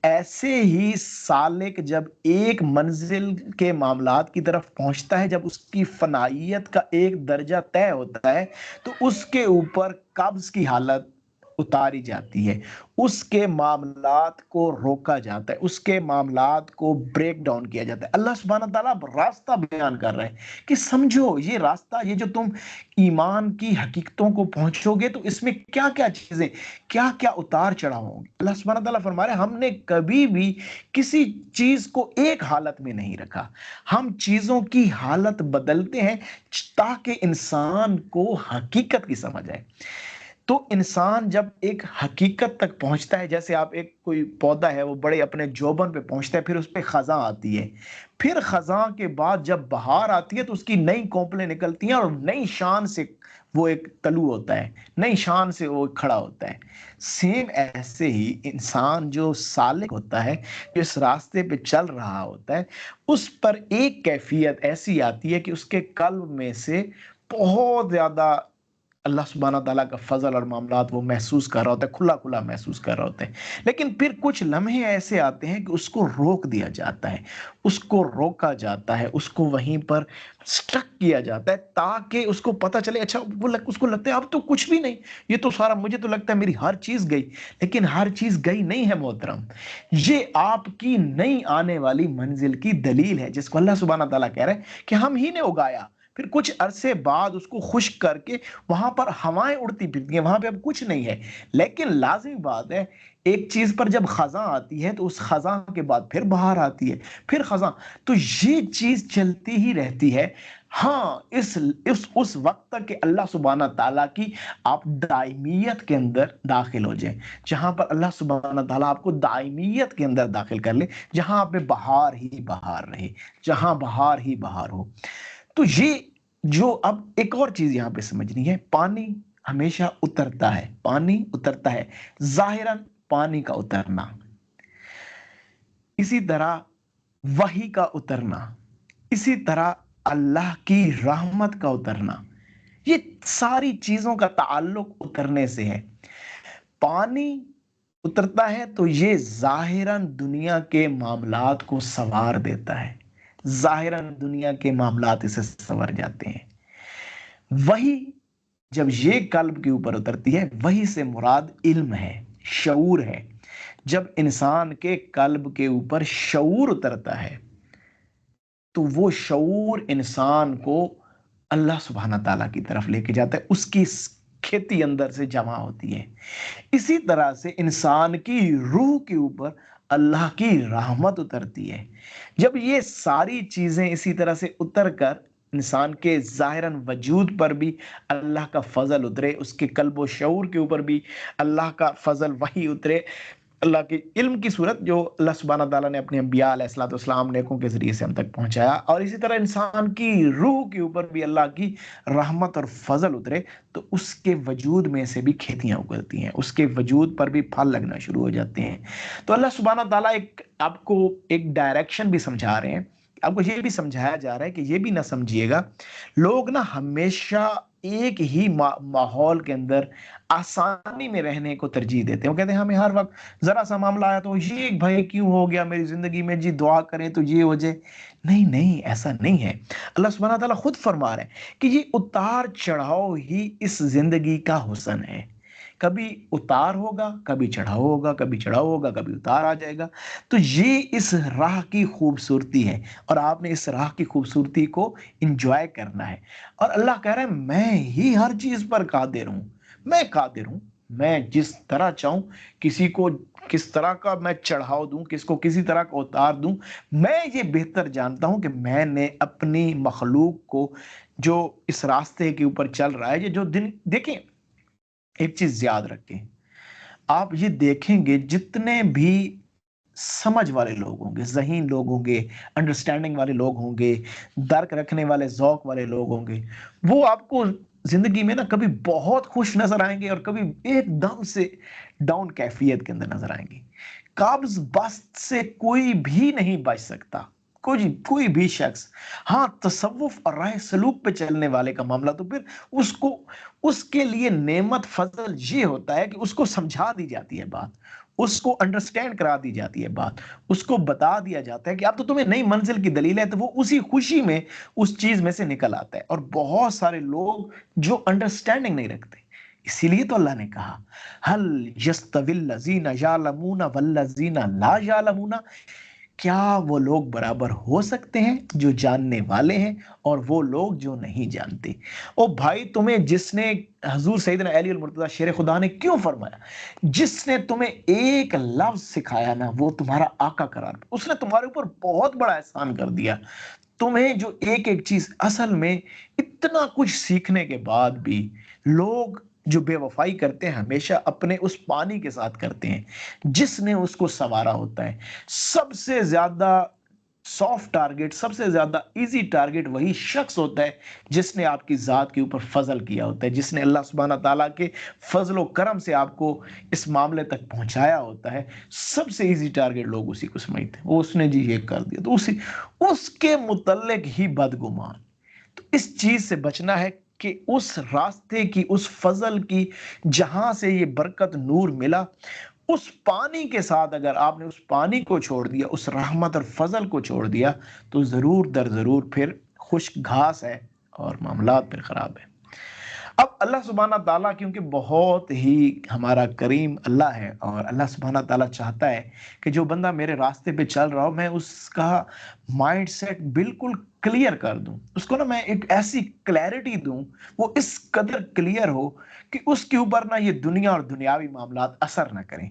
ایسے ہی سالک جب ایک منزل کے معاملات کی طرف پہنچتا ہے، جب اس کی فنائیت کا ایک درجہ طے ہوتا ہے، تو اس کے اوپر قبض کی حالت اتاری جاتی ہے، اس کے معاملات کو روکا جاتا ہے، اس کے معاملات کو بریک ڈاؤن کیا جاتا ہے. اللہ سبحانہ تعالیٰ راستہ بیان کر رہے ہیں کہ سمجھو یہ راستہ، یہ جو تم ایمان کی حقیقتوں کو پہنچو گے تو اس میں کیا کیا چیزیں، کیا کیا اتار چڑھاؤ ہوں گے. اللہ سبحانہ تعالیٰ فرما رہے ہیں ہم نے کبھی بھی کسی چیز کو ایک حالت میں نہیں رکھا، ہم چیزوں کی حالت بدلتے ہیں تاکہ انسان کو حقیقت کی سمجھ آئے. تو انسان جب ایک حقیقت تک پہنچتا ہے، جیسے آپ ایک کوئی پودا ہے وہ بڑے اپنے جوبن پہ پہنچتا ہے، پھر اس پہ خزاں آتی ہے، پھر خزاں کے بعد جب بہار آتی ہے تو اس کی نئی کونپلیں نکلتی ہیں اور نئی شان سے وہ ایک طلوع ہوتا ہے، نئی شان سے وہ کھڑا ہوتا ہے. سیم ایسے ہی انسان جو سالک ہوتا ہے، جو اس راستے پہ چل رہا ہوتا ہے، اس پر ایک کیفیت ایسی آتی ہے کہ اس کے قلب میں سے بہت زیادہ اللہ سبحانہ تعالیٰ کا فضل اور معاملات وہ محسوس کر رہا ہوتا ہے، کھلا کھلا محسوس کر رہا ہوتا ہے. لیکن پھر کچھ لمحے ایسے آتے ہیں کہ اس کو روک دیا جاتا ہے، اس کو روکا جاتا ہے، اس کو وہیں پر سٹک کیا جاتا ہے تاکہ اس کو پتہ چلے. اچھا اس کو لگتا ہے اب تو کچھ بھی نہیں، یہ تو سارا، مجھے تو لگتا ہے میری ہر چیز گئی. لیکن ہر چیز گئی نہیں ہے محترم، یہ آپ کی نئی آنے والی منزل کی دلیل ہے، جس کو اللہ سبحانہ تعالیٰ کہہ رہے ہیں کہ ہم ہی نے اگایا. پھر کچھ عرصے بعد اس کو خشک کر کے وہاں پر ہوائیں اڑتی پھرتی ہیں، وہاں پہ اب کچھ نہیں ہے. لیکن لازمی بات ہے، ایک چیز پر جب خزاں آتی ہے تو اس خزاں کے بعد پھر بہار آتی ہے، پھر خزاں، تو یہ چیز چلتی ہی رہتی ہے. ہاں، اس وقت تک کہ اللہ سبحانہ تعالیٰ کی آپ دائمیت کے اندر داخل ہو جائیں، جہاں پر اللہ سبحانہ تعالیٰ آپ کو دائمیت کے اندر داخل کر لے، جہاں آپ میں بہار ہی بہار رہے، جہاں بہار ہی بہار ہو. تو یہ جو اب ایک اور چیز یہاں پہ سمجھنی ہے، پانی ہمیشہ اترتا ہے، پانی اترتا ہے، ظاہراً پانی کا اترنا، اسی طرح وحی کا اترنا، اسی طرح اللہ کی رحمت کا اترنا، یہ ساری چیزوں کا تعلق اترنے سے ہے. پانی اترتا ہے تو یہ ظاہراً دنیا کے معاملات کو سنوار دیتا ہے، ظاہراً دنیا کے معاملات اسے سنور جاتے ہیں. وہی جب یہ قلب کے اوپر اترتی ہے، وہی سے مراد علم ہے، شعور ہے. جب انسان کے قلب کے اوپر شعور اترتا ہے تو وہ شعور انسان کو اللہ سبحانہ تعالیٰ کی طرف لے کے جاتا ہے، اس کی کھیتی اندر سے جمع ہوتی ہے. اسی طرح سے انسان کی روح کے اوپر اللہ کی رحمت اترتی ہے. جب یہ ساری چیزیں اسی طرح سے اتر کر انسان کے ظاہراً وجود پر بھی اللہ کا فضل اترے، اس کے قلب و شعور کے اوپر بھی اللہ کا فضل وہی اترے، اللہ کے علم کی صورت جو اللہ سبحانہ تعالیٰ نے اپنے انبیاء علیہ الصلوۃ والسلام نیکوں کے ذریعے سے ہم تک پہنچایا، اور اسی طرح انسان کی روح کے اوپر بھی اللہ کی رحمت اور فضل اترے، تو اس کے وجود میں سے بھی کھیتیاں اگلتی ہیں، اس کے وجود پر بھی پھل لگنا شروع ہو جاتے ہیں. تو اللہ سبحانہ تعالیٰ آپ کو ایک ڈائریکشن بھی سمجھا رہے ہیں. آپ کو یہ بھی سمجھایا جا رہا ہے کہ یہ بھی نہ سمجھیے گا لوگ نا ہمیشہ ایک ہی ماحول کے اندر آسانی میں رہنے کو ترجیح دیتے ہیں. وہ کہتے ہیں ہمیں ہر وقت ذرا سا معاملہ آیا تو یہ بھائی کیوں ہو گیا میری زندگی میں، جی دعا کریں تو یہ ہو جائے. نہیں نہیں، ایسا نہیں ہے. اللہ سبحانہ تعالیٰ خود فرما رہے ہیں کہ یہ اتار چڑھاؤ ہی اس زندگی کا حسن ہے. کبھی اتار ہوگا، کبھی چڑھاؤ ہوگا، کبھی چڑھاؤ ہوگا، کبھی اتار آ جائے گا. تو یہ اس راہ کی خوبصورتی ہے، اور آپ نے اس راہ کی خوبصورتی کو انجوائے کرنا ہے. اور اللہ کہہ رہے ہیں میں ہی ہر چیز پر قادر ہوں، میں قادر ہوں، میں جس طرح چاہوں کسی کو کس طرح کا میں چڑھاؤ دوں، کس کو کسی طرح کا اتار دوں. میں یہ بہتر جانتا ہوں کہ میں نے اپنی مخلوق کو جو اس راستے کے اوپر چل رہا ہے، یہ جو دن دیکھیں، ایک چیز یاد رکھیں، آپ یہ دیکھیں گے جتنے بھی سمجھ والے لوگ ہوں گے، ذہین لوگ ہوں گے، انڈرسٹینڈنگ والے لوگ ہوں گے، درک رکھنے والے، ذوق والے لوگ ہوں گے، وہ آپ کو زندگی میں نا کبھی بہت خوش نظر آئیں گے اور کبھی ایک دم سے ڈاؤن کیفیت کے اندر نظر آئیں گے۔ قابض بست سے کوئی بھی نہیں بچ سکتا، کوئی بھی شخص۔ ہاں، تصوف اور راہ سلوک پہ چلنے والے کا معاملہ تو پھر اس کے لیے نعمت فضل یہ ہوتا ہے کہ اس کو سمجھا دی جاتی ہے بات، اس کو انڈرسٹینڈ کرا دی جاتی ہے بات، اس کو بتا دیا جاتا ہے کہ اب تو تمہیں نئی منزل کی دلیل ہے، تو وہ اسی خوشی میں اس چیز میں سے نکل آتا ہے۔ اور بہت سارے لوگ جو انڈرسٹینڈنگ نہیں رکھتے، اسی لیے تو اللہ نے کہا ہل یستوی الذین یعلمون والذین لا یعلمون، کیا وہ لوگ برابر ہو سکتے ہیں جو جاننے والے ہیں اور وہ لوگ جو نہیں جانتے؟ او بھائی، تمہیں جس نے، حضور سیدنا علی المرتضی شیر خدا نے کیوں فرمایا، جس نے تمہیں ایک لفظ سکھایا نا، وہ تمہارا آقا قرار، اس نے تمہارے اوپر بہت بڑا احسان کر دیا۔ تمہیں جو ایک ایک چیز، اصل میں اتنا کچھ سیکھنے کے بعد بھی لوگ جو بے وفائی کرتے ہیں ہمیشہ اپنے اس پانی کے ساتھ کرتے ہیں جس نے اس کو سنوارا ہوتا ہے۔ سب سے زیادہ سافٹ ٹارگٹ، سب سے زیادہ ایزی ٹارگٹ وہی شخص ہوتا ہے جس نے آپ کی ذات کے اوپر فضل کیا ہوتا ہے، جس نے اللہ سبحانہ تعالیٰ کے فضل و کرم سے آپ کو اس معاملے تک پہنچایا ہوتا ہے۔ سب سے ایزی ٹارگٹ لوگ اسی کو سمجھتے ہیں، وہ اس نے جی یہ کر دیا تو اس کے متعلق ہی بدگمان۔ تو اس چیز سے بچنا ہے کہ اس راستے کی، اس فضل کی، جہاں سے یہ برکت نور ملا، اس پانی کے ساتھ اگر آپ نے اس پانی کو چھوڑ دیا، اس رحمت اور فضل کو چھوڑ دیا، تو ضرور در ضرور پھر خشک گھاس ہے اور معاملات پھر خراب ہے۔ اب اللہ سبحانہ تعالیٰ کیونکہ بہت ہی ہمارا کریم اللہ ہے، اور اللہ سبحانہ تعالیٰ چاہتا ہے کہ جو بندہ میرے راستے پہ چل رہا ہو، میں اس کا مائنڈ سیٹ بالکل کلیئر کر دوں، اس کو نا میں ایک ایسی کلیئرٹی دوں، وہ اس قدر کلیئر ہو کہ اس کے اوپر نہ یہ دنیا اور دنیاوی معاملات اثر نہ کریں،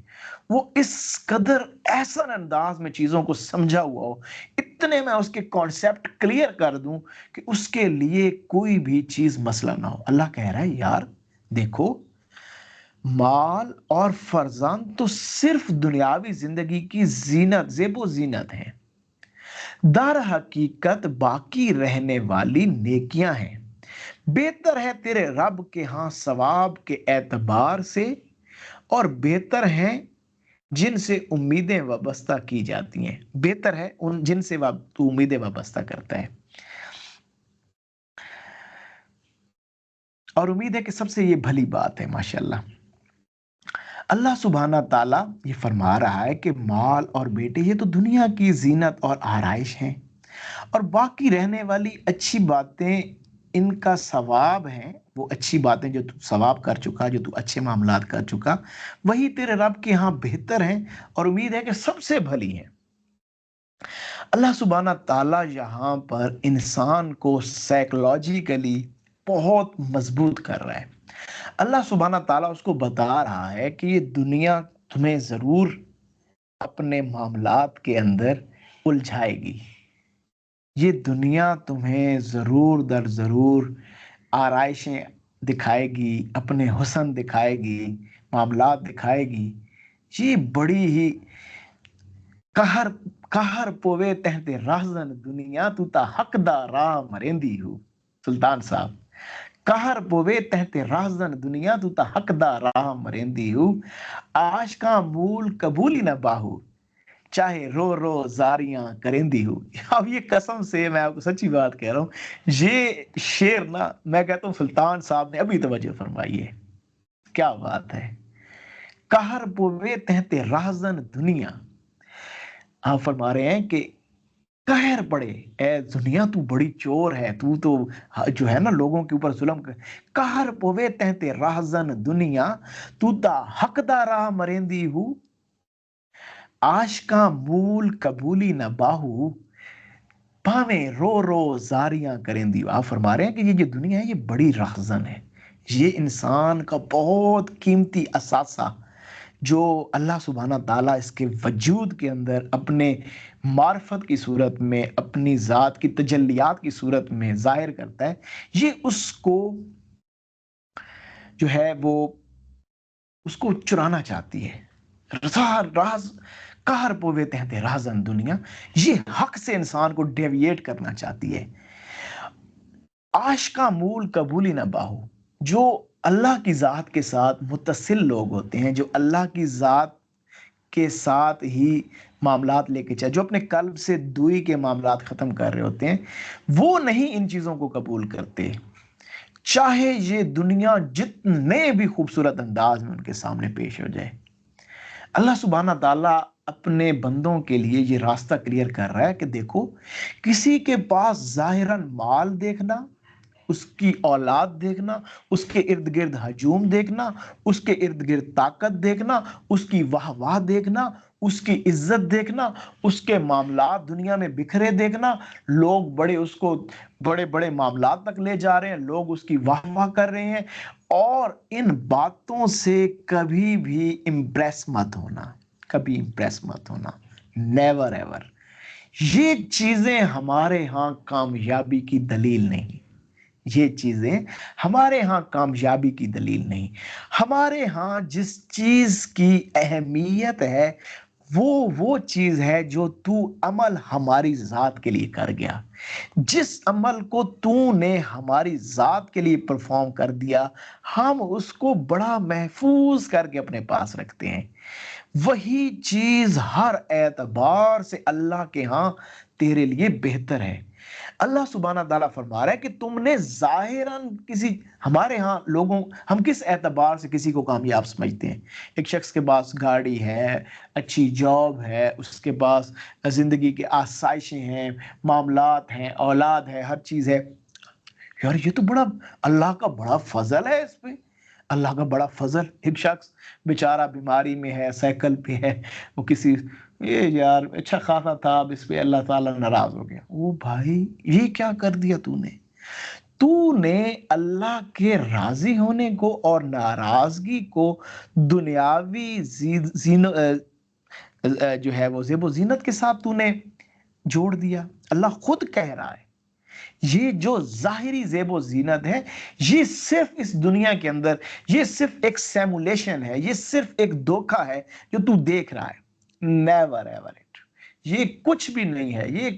وہ اس قدر احسن انداز میں چیزوں کو سمجھا ہوا ہو، اتنے میں اس کے کانسیپٹ کلیئر کر دوں کہ اس کے لیے کوئی بھی چیز مسئلہ نہ ہو۔ اللہ کہہ رہا ہے یار دیکھو، مال اور فرزند تو صرف دنیاوی زندگی کی زینت، زیب و زینت ہیں، در حقیقت باقی رہنے والی نیکیاں ہیں۔ بہتر ہے تیرے رب کے ہاں ثواب کے اعتبار سے، اور بہتر ہیں جن سے امیدیں وابستہ کی جاتی ہیں، بہتر ہے ان جن سے تو امیدیں وابستہ کرتا ہے۔ اور امید ہے کہ سب سے یہ بھلی بات ہے ماشاءاللہ، اللہ سبحانہ تعالیٰ یہ فرما رہا ہے کہ مال اور بیٹے یہ تو دنیا کی زینت اور آرائش ہیں، اور باقی رہنے والی اچھی باتیں ان کا ثواب ہیں، وہ اچھی باتیں جو تو ثواب کر چکا، جو تو اچھے معاملات کر چکا، وہی تیرے رب کے ہاں بہتر ہیں، اور امید ہے کہ سب سے بھلی ہیں۔ اللہ سبحانہ تعالیٰ یہاں پر انسان کو سائیکولوجیکلی بہت مضبوط کر رہا ہے۔ اللہ سبحانہ تعالیٰ اس کو بتا رہا ہے کہ یہ دنیا تمہیں ضرور اپنے معاملات کے اندر الجھائے گی، یہ دنیا تمہیں ضرور در ضرور آرائشیں دکھائے گی، اپنے حسن دکھائے گی، معاملات دکھائے گی۔ یہ بڑی ہی قہر پوے تحت رازن دنیا تو تا حق دا راہ مرندی ہو۔ سلطان صاحب، قہر پوے تحت رازن دنیا تو تا حق دا راہ مرندی ہو، عاشقاں مول قبولی نہ باہو، چاہے رو رو زاریاں کرندی ہو۔ اب یہ قسم سے میں آپ کو سچی بات کہہ رہا ہوں، یہ شعر نا میں کہتا ہوں سلطان صاحب نے ابھی توجہ فرمائی ہے، کیا بات ہے۔ قہر پوے تحت رازن دنیا، آپ فرما رہے ہیں کہ قہر پڑے، اے دنیا تو بڑی چور ہے، تو جو ہے نا لوگوں کے اوپر ظلم کر، قہر پوے تحت رازن دنیا تو تا حق دا راہ مرندی ہو، عاشقاں مول قبولی نہ باہو، پاویں رو رو زاریاں کریں دی۔ آپ فرما رہے ہیں کہ یہ جو دنیا ہے یہ بڑی راہزن ہے، یہ انسان کا بہت قیمتی اثاثہ جو اللہ سبحانہ تعالیٰ اس کے وجود کے اندر اپنے معرفت کی صورت میں، اپنی ذات کی تجلیات کی صورت میں ظاہر کرتا ہے، یہ اس کو جو ہے وہ اس کو چرانا چاہتی ہے. راز کہر پوے تہتے رازن دنیا، یہ حق سے انسان کو ڈیویٹ کرنا چاہتی ہے. آش کا مول قبولی نہ باہو، جو اللہ کی ذات کے ساتھ متصل لوگ ہوتے ہیں، جو اللہ کی ذات کے ساتھ ہی معاملات لے کے چلے، جو اپنے قلب سے دوئی کے معاملات ختم کر رہے ہوتے ہیں، وہ نہیں ان چیزوں کو قبول کرتے، چاہے یہ دنیا جتنے بھی خوبصورت انداز میں ان کے سامنے پیش ہو جائے. اللہ سبحانہ تعالیٰ اپنے بندوں کے لیے یہ راستہ کلیئر کر رہا ہے کہ دیکھو، کسی کے پاس ظاہراً مال دیکھنا، اس کی اولاد دیکھنا، اس کے ارد گرد ہجوم دیکھنا، اس کے ارد گرد طاقت دیکھنا، اس کی واہ واہ دیکھنا، اس کی عزت دیکھنا، اس کے معاملات دنیا میں بکھرے دیکھنا، لوگ اس کو بڑے بڑے معاملات تک لے جا رہے ہیں، لوگ اس کی واہ واہ کر رہے ہیں، اور ان باتوں سے کبھی بھی امپریس مت ہونا، کبھی امپریس مت ہونا، نیور ایور. یہ چیزیں ہمارے ہاں کامیابی کی دلیل نہیں، یہ چیزیں ہمارے ہاں کامیابی کی دلیل نہیں. ہمارے ہاں جس چیز کی اہمیت ہے وہ چیز ہے جو تو عمل ہماری ذات کے لیے کر گیا. جس عمل کو تو نے ہماری ذات کے لیے پرفارم کر دیا، ہم اس کو بڑا محفوظ کر کے اپنے پاس رکھتے ہیں. وہی چیز ہر اعتبار سے اللہ کے ہاں تیرے لیے بہتر ہے. اللہ سبحانہ تعالیٰ فرما رہا ہے کہ تم نے ظاہراً ہمارے ہاں لوگوں، ہم کس اعتبار سے کسی کو کامیاب سمجھتے ہیں؟ ایک شخص کے پاس گاڑی ہے، اچھی جاب ہے، اس کے پاس زندگی کے آسائشیں ہیں، معاملات ہیں، اولاد ہے، ہر چیز ہے. یار یہ تو بڑا اللہ کا بڑا فضل ہے اس پہ، اللہ کا بڑا فضل. ایک شخص بیچارہ بیماری میں ہے، سائیکل پہ ہے، وہ کسی یہ یار اچھا خاصا تھا، اب اس پہ اللہ تعالیٰ ناراض ہو گیا. وہ بھائی یہ کیا کر دیا تو نے اللہ کے راضی ہونے کو اور ناراضگی کو دنیاوی جو ہے وہ زیب و زینت کے ساتھ تو نے جوڑ دیا. اللہ خود کہہ رہا ہے یہ جو ظاہری زیب و زینت ہے، یہ صرف اس دنیا کے اندر، یہ صرف ایک سیمولیشن ہے، یہ صرف ایک دھوکہ ہے جو تو دیکھ رہا ہے. Never ever it. یہ کچھ بھی نہیں ہے، یہ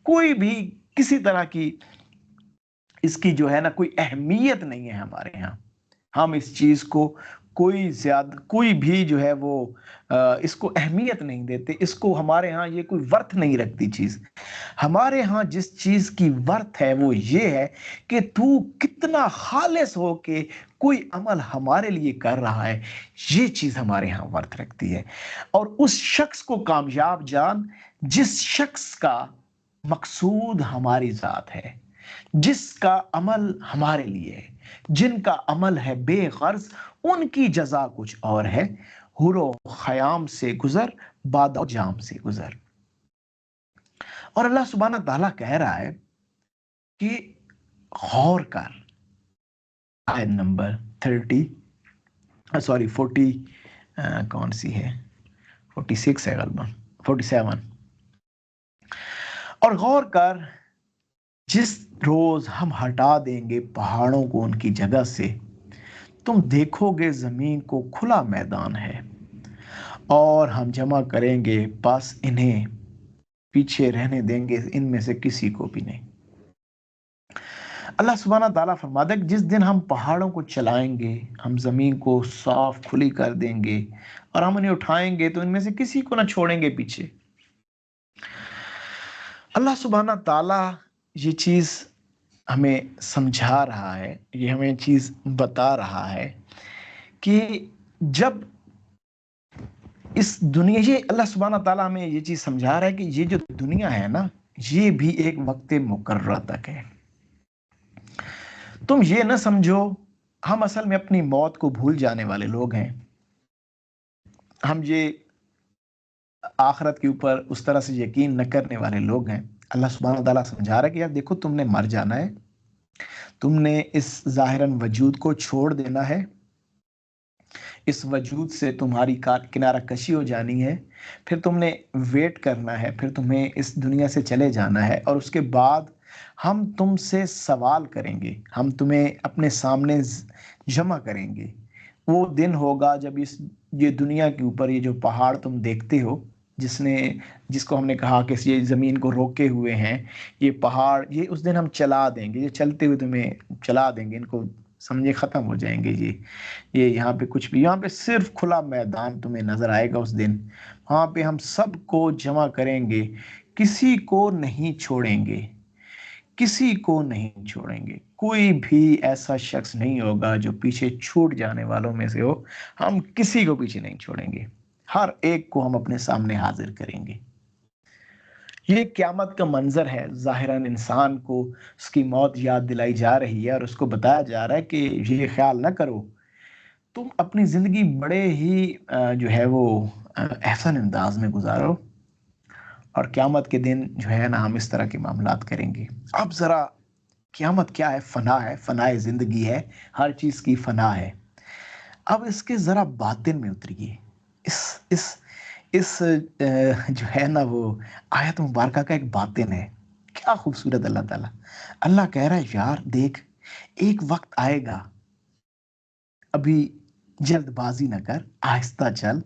کوئی بھی کسی طرح کی اس کی جو ہے نا کوئی اہمیت نہیں ہے ہمارے ہاں. ہم اس چیز کو کوئی بھی جو ہے وہ اس کو اہمیت نہیں دیتے، اس کو ہمارے ہاں یہ کوئی ورتھ نہیں رکھتی چیز. ہمارے ہاں جس چیز کی ورتھ ہے وہ یہ ہے کہ تو کتنا خالص ہو کے کوئی عمل ہمارے لیے کر رہا ہے، یہ چیز ہمارے ہاں ورتھ رکھتی ہے. اور اس شخص کو کامیاب جان جس شخص کا مقصود ہماری ذات ہے، جس کا عمل ہمارے لیے ہے، جن کا عمل ہے بے غرض، ان کی جزا کچھ اور ہے. حور و خیام سے گزر، باد و جام سے گزر. اور اللہ سبحانہ تعالیٰ کہہ رہا ہے کہ غور کر. آیت نمبر 40 کون سی ہے، 46 ہے غالباً، 47. اور غور کر، جس روز ہم ہٹا دیں گے پہاڑوں کو ان کی جگہ سے، تم دیکھو گے زمین کو کھلا میدان ہے، اور ہم جمع کریں گے بس انہیں پیچھے رہنے دیں گے ان میں سے کسی کو بھی نہیں. اللہ سبحانہ تعالیٰ فرماتا ہے کہ جس دن ہم پہاڑوں کو چلائیں گے، ہم زمین کو صاف کھلی کر دیں گے اور ہم انہیں اٹھائیں گے تو ان میں سے کسی کو نہ چھوڑیں گے پیچھے. اللہ سبحانہ تعالیٰ یہ چیز ہمیں سمجھا رہا ہے، یہ ہمیں چیز بتا رہا ہے کہ جب اس دنیا، یہ اللہ سبحانہ تعالیٰ ہمیں یہ چیز سمجھا رہا ہے کہ یہ جو دنیا ہے نا، یہ بھی ایک وقت مقررہ تک ہے. تم یہ نہ سمجھو، ہم اصل میں اپنی موت کو بھول جانے والے لوگ ہیں. ہم یہ آخرت کے اوپر اس طرح سے یقین نہ کرنے والے لوگ ہیں. اللہ سبحانہ تعالیٰ سمجھا رہا ہے کہ یار دیکھو، تم نے مر جانا ہے، تم نے اس ظاہراً وجود کو چھوڑ دینا ہے، اس وجود سے تمہاری کنارہ کشی ہو جانی ہے، پھر تم نے ویٹ کرنا ہے، پھر تمہیں اس دنیا سے چلے جانا ہے، اور اس کے بعد ہم تم سے سوال کریں گے، ہم تمہیں اپنے سامنے جمع کریں گے. وہ دن ہوگا جب یہ دنیا کے اوپر یہ جو پہاڑ تم دیکھتے ہو، جس کو ہم نے کہا کہ یہ زمین کو روکے ہوئے ہیں، یہ پہاڑ، یہ اس دن ہم چلا دیں گے، یہ چلتے ہوئے تمہیں چلا دیں گے، ان کو سمجھے ختم ہو جائیں گے۔ یہ یہاں پہ کچھ بھی، یہاں پہ صرف کھلا میدان تمہیں نظر آئے گا اس دن۔ وہاں پہ ہم سب کو جمع کریں گے، کسی کو نہیں چھوڑیں گے، کسی کو نہیں چھوڑیں گے، کوئی بھی ایسا شخص نہیں ہوگا جو پیچھے چھوٹ جانے والوں میں سے ہو۔ ہم کسی کو پیچھے نہیں چھوڑیں گے، ہر ایک کو ہم اپنے سامنے حاضر کریں گے۔ یہ قیامت کا منظر ہے۔ ظاہراً انسان کو اس کی موت یاد دلائی جا رہی ہے اور اس کو بتایا جا رہا ہے کہ یہ خیال نہ کرو، تم اپنی زندگی بڑے ہی جو ہے وہ احسن انداز میں گزارو، اور قیامت کے دن جو ہے نا ہم اس طرح کے معاملات کریں گے۔ اب ذرا قیامت کیا ہے؟ فنا ہے، فنا زندگی ہے، ہر چیز کی فنا ہے۔ اب اس کے ذرا باطن میں اتریے۔ اس جو ہے نا وہ آیت مبارکہ کا ایک باطن ہے، کیا خوبصورت اللہ تعالیٰ۔ اللہ کہہ رہا ہے یار دیکھ، ایک وقت آئے گا، ابھی جلد بازی نہ کر، آہستہ چل،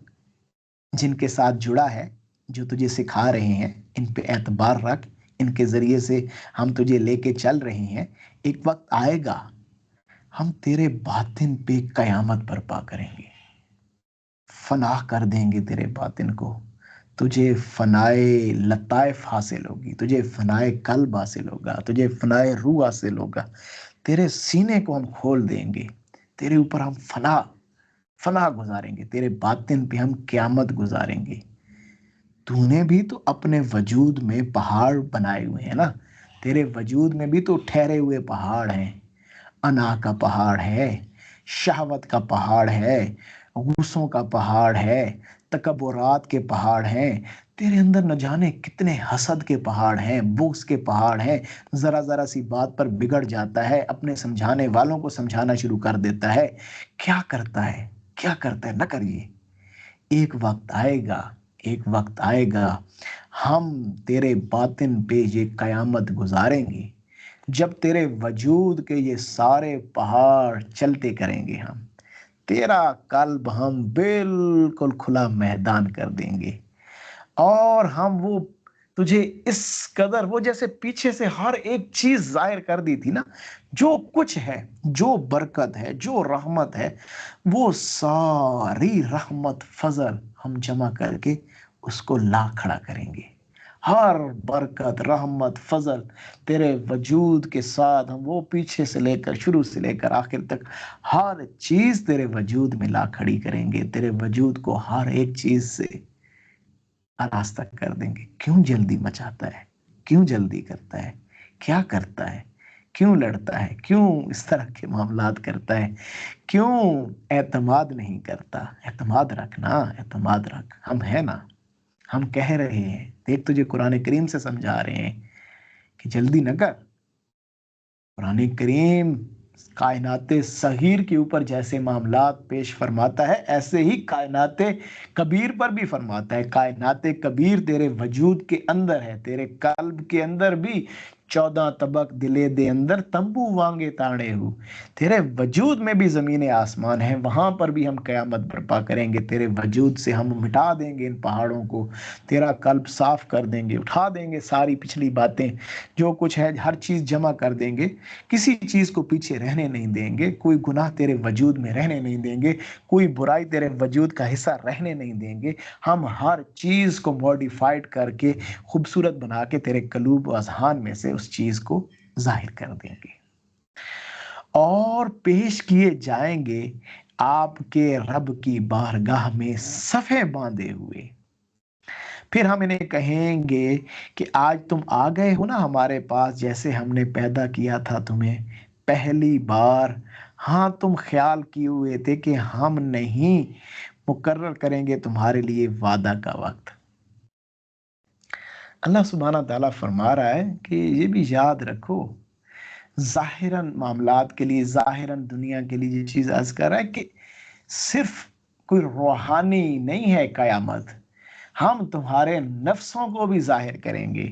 جن کے ساتھ جڑا ہے، جو تجھے سکھا رہے ہیں، ان پہ اعتبار رکھ، ان کے ذریعے سے ہم تجھے لے کے چل رہے ہیں۔ ایک وقت آئے گا ہم تیرے باطن پہ قیامت برپا کریں گے، فنا کر دیں گے تیرے باطن کو، تجھے فنائے لطائف حاصل ہوگی، تجھے فنائے قلب حاصل ہوگا، تجھے فنائے روح حاصل ہوگا، تیرے سینے کو ہم کھول دیں گے، تیرے اوپر ہم فنا گزاریں گے، تیرے باطن پہ ہم قیامت گزاریں گے۔ تو نے بھی تو اپنے وجود میں پہاڑ بنائے ہوئے ہیں نا، تیرے وجود میں بھی تو ٹھہرے ہوئے پہاڑ ہیں، انا کا پہاڑ ہے، شہوت کا پہاڑ ہے، غصوں کا پہاڑ ہے، تکبرات کے پہاڑ ہیں، تیرے اندر نہ جانے کتنے حسد کے پہاڑ ہیں، بغض کے پہاڑ ہیں، ذرا ذرا سی بات پر بگڑ جاتا ہے، اپنے سمجھانے والوں کو سمجھانا شروع کر دیتا ہے۔ کیا کرتا ہے نہ کریے۔ ایک وقت آئے گا، ایک وقت آئے گا ہم تیرے باطن پہ یہ قیامت گزاریں گے، جب تیرے وجود کے یہ سارے پہاڑ چلتے کریں گے، ہم تیرا قلب ہم بالکل کھلا میدان کر دیں گے، اور ہم وہ تجھے اس قدر، وہ جیسے پیچھے سے ہر ایک چیز ظاہر کر دی تھی نا، جو کچھ ہے، جو برکت ہے، جو رحمت ہے، وہ ساری رحمت فضل ہم جمع کر کے اس کو لا کھڑا کریں گے۔ ہر برکت، رحمت، فضل تیرے وجود کے ساتھ ہم وہ پیچھے سے لے کر، شروع سے لے کر آخر تک ہر چیز تیرے وجود میں لا کھڑی کریں گے، تیرے وجود کو ہر ایک چیز سے آراستہ کر دیں گے۔ کیوں جلدی مچاتا ہے؟ کیوں جلدی کرتا ہے؟ کیا کرتا ہے؟ کیوں لڑتا ہے؟ کیوں اس طرح کے معاملات کرتا ہے؟ کیوں اعتماد نہیں کرتا؟ اعتماد رکھنا، اعتماد رکھ، ہم ہیں نا، ہم کہہ رہے ہیں، دیکھ تجھے قرآن کریم سے سمجھا رہے ہیں کہ جلدی نہ کر۔ قرآن کریم کائنات صغیر کے اوپر جیسے معاملات پیش فرماتا ہے، ایسے ہی کائنات کبیر پر بھی فرماتا ہے۔ کائنات کبیر تیرے وجود کے اندر ہے، تیرے قلب کے اندر بھی 14 طبق دلے دے اندر تمبو وانگے تاڑے ہو، تیرے وجود میں بھی زمین آسمان ہے، وہاں پر بھی ہم قیامت برپا کریں گے، تیرے وجود سے ہم مٹا دیں گے ان پہاڑوں کو، تیرا قلب صاف کر دیں گے، اٹھا دیں گے ساری پچھلی باتیں، جو کچھ ہے ہر چیز جمع کر دیں گے، کسی چیز کو پیچھے رہنے نہیں دیں گے، کوئی گناہ تیرے وجود میں رہنے نہیں دیں گے، کوئی برائی تیرے وجود کا حصہ رہنے نہیں دیں گے۔ ہم ہر چیز کو موڈیفائڈ کر کے خوبصورت بنا کے تیرے قلوب و اذہان میں سے اس چیز کو ظاہر کر دیں گے، اور پیش کیے جائیں گے آپ کے رب کی بارگاہ میں صفے باندھے ہوئے۔ پھر ہم انہیں کہیں گے کہ آج تم آ گئے ہو نا ہمارے پاس، جیسے ہم نے پیدا کیا تھا تمہیں پہلی بار۔ ہاں تم خیال کیے ہوئے تھے کہ ہم نہیں مقرر کریں گے تمہارے لیے وعدہ کا وقت۔ اللہ سبحانہ تعالیٰ فرما رہا ہے کہ یہ بھی یاد رکھو، ظاہراً معاملات کے لیے، ظاہراً دنیا کے لیے یہ چیز عرض کر رہا ہے کہ صرف کوئی روحانی نہیں ہے قیامت، ہم تمہارے نفسوں کو بھی ظاہر کریں گے،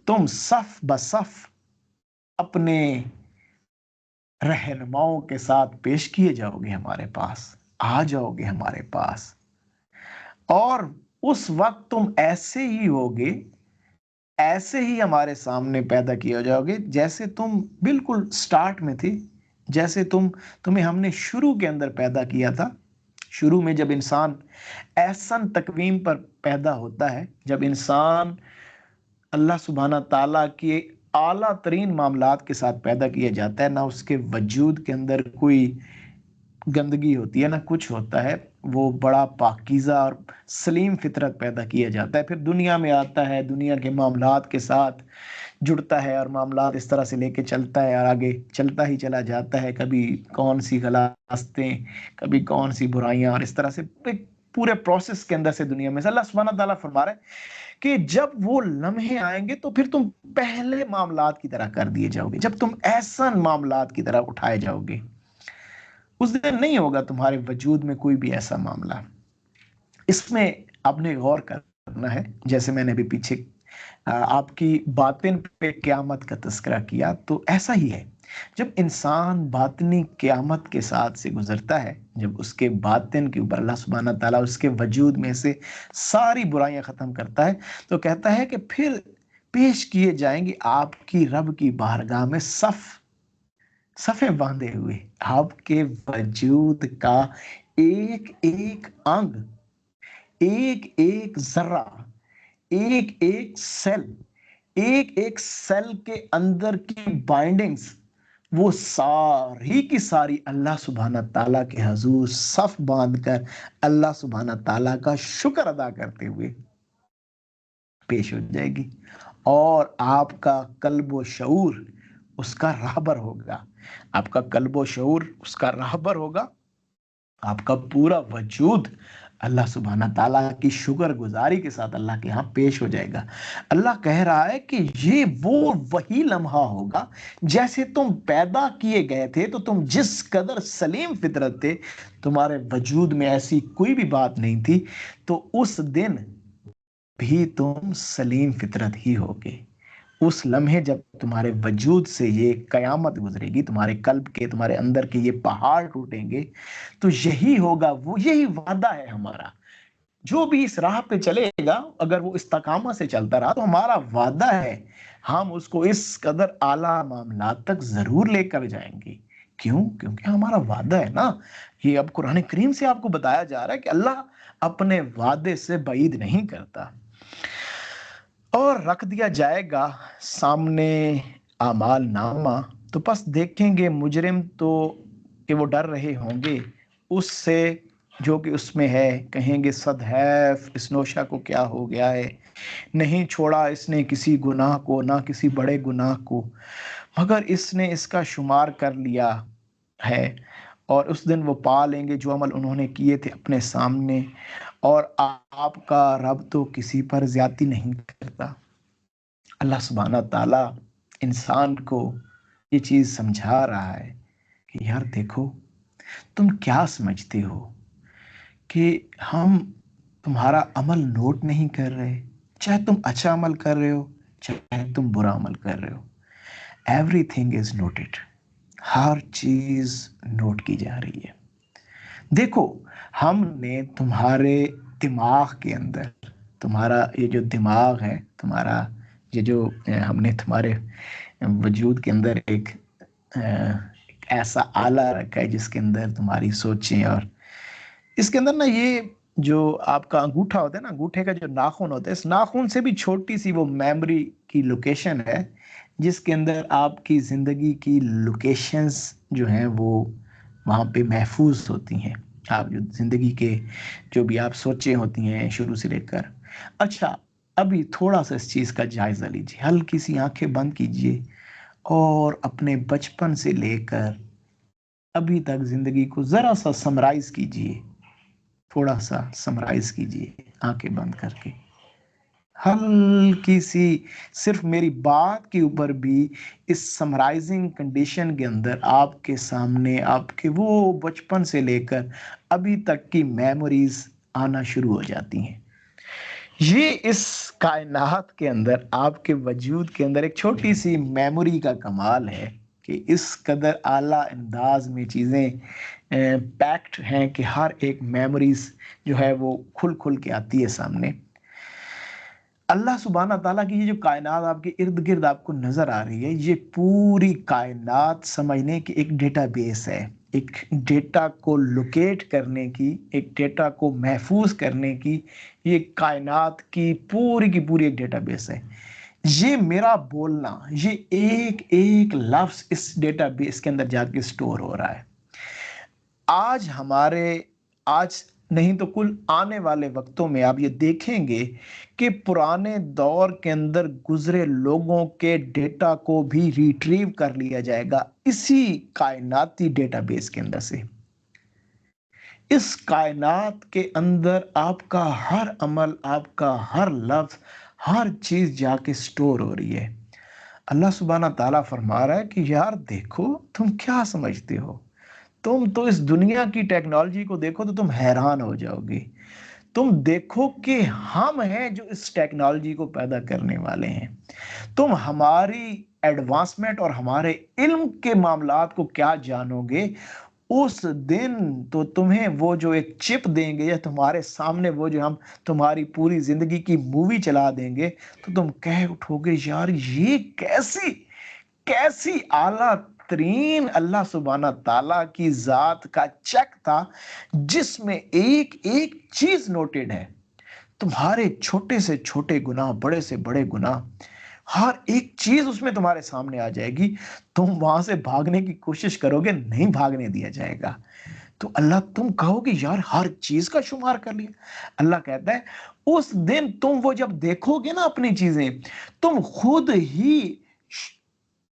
تم صف بصف اپنے رہنماؤں کے ساتھ پیش کیے جاؤ گے ہمارے پاس۔ آ جاؤ گے ہمارے پاس، اور اس وقت تم ایسے ہی ہوگے، ایسے ہی ہمارے سامنے پیدا کیے ہو جاؤ گے جیسے تم بالکل سٹارٹ میں تھی، جیسے تمہیں ہم نے شروع کے اندر پیدا کیا تھا۔ شروع میں جب انسان احسن تقویم پر پیدا ہوتا ہے، جب انسان اللہ سبحانہ تعالیٰ کے اعلیٰ ترین معاملات کے ساتھ پیدا کیا جاتا ہے، نہ اس کے وجود کے اندر کوئی گندگی ہوتی ہے نہ کچھ ہوتا ہے، وہ بڑا پاکیزہ اور سلیم فطرت پیدا کیا جاتا ہے، پھر دنیا میں آتا ہے، دنیا کے معاملات کے ساتھ جڑتا ہے اور معاملات اس طرح سے لے کے چلتا ہے اور آگے چلتا ہی چلا جاتا ہے، کبھی کون سی غلاستیں، کبھی کون سی برائیاں، اور اس طرح سے ایک پورے پروسیس کے اندر سے دنیا میں سے اللہ سبحانہ تعالیٰ فرما رہا ہے کہ جب وہ لمحے آئیں گے تو پھر تم پہلے معاملات کی طرح کر دیے جاؤ گے، جب تم احسن معاملات کی طرح اٹھائے جاؤ گے، اس دن نہیں ہوگا تمہارے وجود میں کوئی بھی ایسا معاملہ۔ اس میں آپ نے غور کرنا ہے، جیسے میں نے بھی پیچھے آپ کی باطن پہ قیامت کا تذکرہ کیا، تو ایسا ہی ہے، جب انسان باطنی قیامت کے ساتھ سے گزرتا ہے، جب اس کے باطن کے اوپر اللہ سبحانہ تعالیٰ اس کے وجود میں سے ساری برائیاں ختم کرتا ہے، تو کہتا ہے کہ پھر پیش کیے جائیں گے آپ کی رب کی بارگاہ میں صفیں باندھے ہوئے، آپ کے وجود کا ایک ایک انگ، ایک ایک ذرہ، ایک ایک سیل کے اندر کی بائنڈنگز، وہ ساری کی ساری اللہ سبحانہ تعالیٰ کے حضور صف باندھ کر اللہ سبحانہ تعالیٰ کا شکر ادا کرتے ہوئے پیش ہو جائے گی، اور آپ کا قلب و شعور اس کا راہبر ہوگا، آپ کا قلب و شعور اس کا راہبر ہوگا، آپ کا پورا وجود اللہ سبحانہ تعالیٰ کی شکر گزاری کے ساتھ اللہ کے ہاں پیش ہو جائے گا۔ اللہ کہہ رہا ہے کہ یہ وہی لمحہ ہوگا جیسے تم پیدا کیے گئے تھے، تو تم جس قدر سلیم فطرت تھے، تمہارے وجود میں ایسی کوئی بھی بات نہیں تھی، تو اس دن بھی تم سلیم فطرت ہی ہوگے۔ اس لمحے جب تمہارے وجود سے یہ قیامت گزرے گی، تمہارے قلب کے، تمہارے اندر کے یہ پہاڑ ٹوٹیں گے، تو یہی ہوگا، وہ یہی وعدہ ہے ہمارا۔ جو بھی اس راہ پہ چلے گا، اگر وہ استقامت سے چلتا رہا، تو ہمارا وعدہ ہے ہم اس کو اس قدر اعلیٰ معاملات تک ضرور لے کر جائیں گے۔ کیوں؟ کیونکہ ہمارا وعدہ ہے نا۔ یہ اب قرآن کریم سے آپ کو بتایا جا رہا ہے کہ اللہ اپنے وعدے سے بعید نہیں کرتا۔ اور رکھ دیا جائے گا سامنے اعمال نامہ، تو پس دیکھیں گے مجرم تو کہ وہ ڈر رہے ہوں گے اس سے جو کہ اس میں ہے، کہیں گے صد حیف اس نوشہ کو کیا ہو گیا ہے، نہیں چھوڑا اس نے کسی گناہ کو، نہ کسی بڑے گناہ کو، مگر اس نے اس کا شمار کر لیا ہے، اور اس دن وہ پا لیں گے جو عمل انہوں نے کیے تھے اپنے سامنے، اور آپ کا رب تو کسی پر زیادتی نہیں کرتا۔ اللہ سبحانہ تعالیٰ انسان کو یہ چیز سمجھا رہا ہے کہ یار دیکھو، تم کیا سمجھتے ہو کہ ہم تمہارا عمل نوٹ نہیں کر رہے؟ چاہے تم اچھا عمل کر رہے ہو، چاہے تم برا عمل کر رہے ہو، ایوری تھنگ از نوٹڈ، ہر چیز نوٹ کی جا رہی ہے۔ دیکھو، ہم نے تمہارے دماغ کے اندر، تمہارا یہ جو دماغ ہے، تمہارا یہ جو ہم نے تمہارے وجود کے اندر ایک ایسا آلہ رکھا ہے جس کے اندر تمہاری سوچیں، اور اس کے اندر نا یہ جو آپ کا انگوٹھا ہوتا ہے نا، انگوٹھے کا جو ناخن ہوتا ہے، اس ناخن سے بھی چھوٹی سی وہ میموری کی لوکیشن ہے جس کے اندر آپ کی زندگی کی لوکیشنز جو ہیں وہ وہاں پہ محفوظ ہوتی ہیں۔ آپ جو زندگی کے جو بھی آپ سوچیں ہوتی ہیں شروع سے لے کر۔ اچھا، ابھی تھوڑا سا اس چیز کا جائزہ لیجیے، ہلکی سی آنکھیں بند کیجیے اور اپنے بچپن سے لے کر ابھی تک زندگی کو ذرا سا سمرائز کیجیے، تھوڑا سا سمرائز کیجیے آنکھیں بند کر کے، ہلکی سی، صرف میری بات کے اوپر بھی اس سمرائزنگ کنڈیشن کے اندر آپ کے سامنے آپ کے وہ بچپن سے لے کر ابھی تک کی میموریز آنا شروع ہو جاتی ہیں۔ یہ اس کائنات کے اندر، آپ کے وجود کے اندر ایک چھوٹی سی میموری کا کمال ہے کہ اس قدر اعلیٰ انداز میں چیزیں پیکڈ ہیں کہ ہر ایک میموریز جو ہے وہ کھل کھل کے آتی ہے سامنے. اللہ سبحانہ تعالیٰ کی یہ جو کائنات آپ کے ارد گرد آپ کو نظر آ رہی ہے، یہ پوری کائنات سمجھنے کی ایک ڈیٹا بیس ہے، ایک ڈیٹا کو لوکیٹ کرنے کی، ایک ڈیٹا کو محفوظ کرنے کی، یہ کائنات کی پوری ایک ڈیٹا بیس ہے. یہ میرا بولنا، یہ ایک ایک لفظ اس ڈیٹا بیس کے اندر جا کے سٹور ہو رہا ہے. آج نہیں تو کل آنے والے وقتوں میں آپ یہ دیکھیں گے کہ پرانے دور کے اندر گزرے لوگوں کے ڈیٹا کو بھی ریٹریو کر لیا جائے گا اسی کائناتی ڈیٹا بیس کے اندر سے. اس کائنات کے اندر آپ کا ہر عمل، آپ کا ہر لفظ، ہر چیز جا کے سٹور ہو رہی ہے. اللہ سبحانہ تعالیٰ فرما رہا ہے کہ یار دیکھو تم کیا سمجھتے ہو، تم تو اس دنیا کی ٹیکنالوجی کو دیکھو تو تم حیران ہو جاؤ گے. تم دیکھو کہ ہم ہیں جو اس ٹیکنالوجی کو پیدا کرنے والے ہیں. تم ہماری ایڈوانسمنٹ اور ہمارے علم کے معاملات کو کیا جانو گے. اس دن تو تمہیں وہ جو ایک چپ دیں گے یا تمہارے سامنے وہ جو ہم تمہاری پوری زندگی کی مووی چلا دیں گے تو تم کہہ اٹھو گے یار یہ کیسی اعلیٰ ترین اللہ سبحانہ تعالیٰ کی ذات کا چیک تھا جس میں ایک ایک چیز نوٹڈ ہے. تمہارے چھوٹے سے چھوٹے گناہ، بڑے سے بڑے گناہ، ہر ایک چیز اس میں تمہارے سامنے آ جائے گی. تم وہاں سے بھاگنے کی کوشش کرو گے، نہیں بھاگنے دیا جائے گا. تو اللہ تم کہو گے یار ہر چیز کا شمار کر لیا. اللہ کہتا ہے اس دن تم وہ جب دیکھو گے نا اپنی چیزیں، تم خود ہی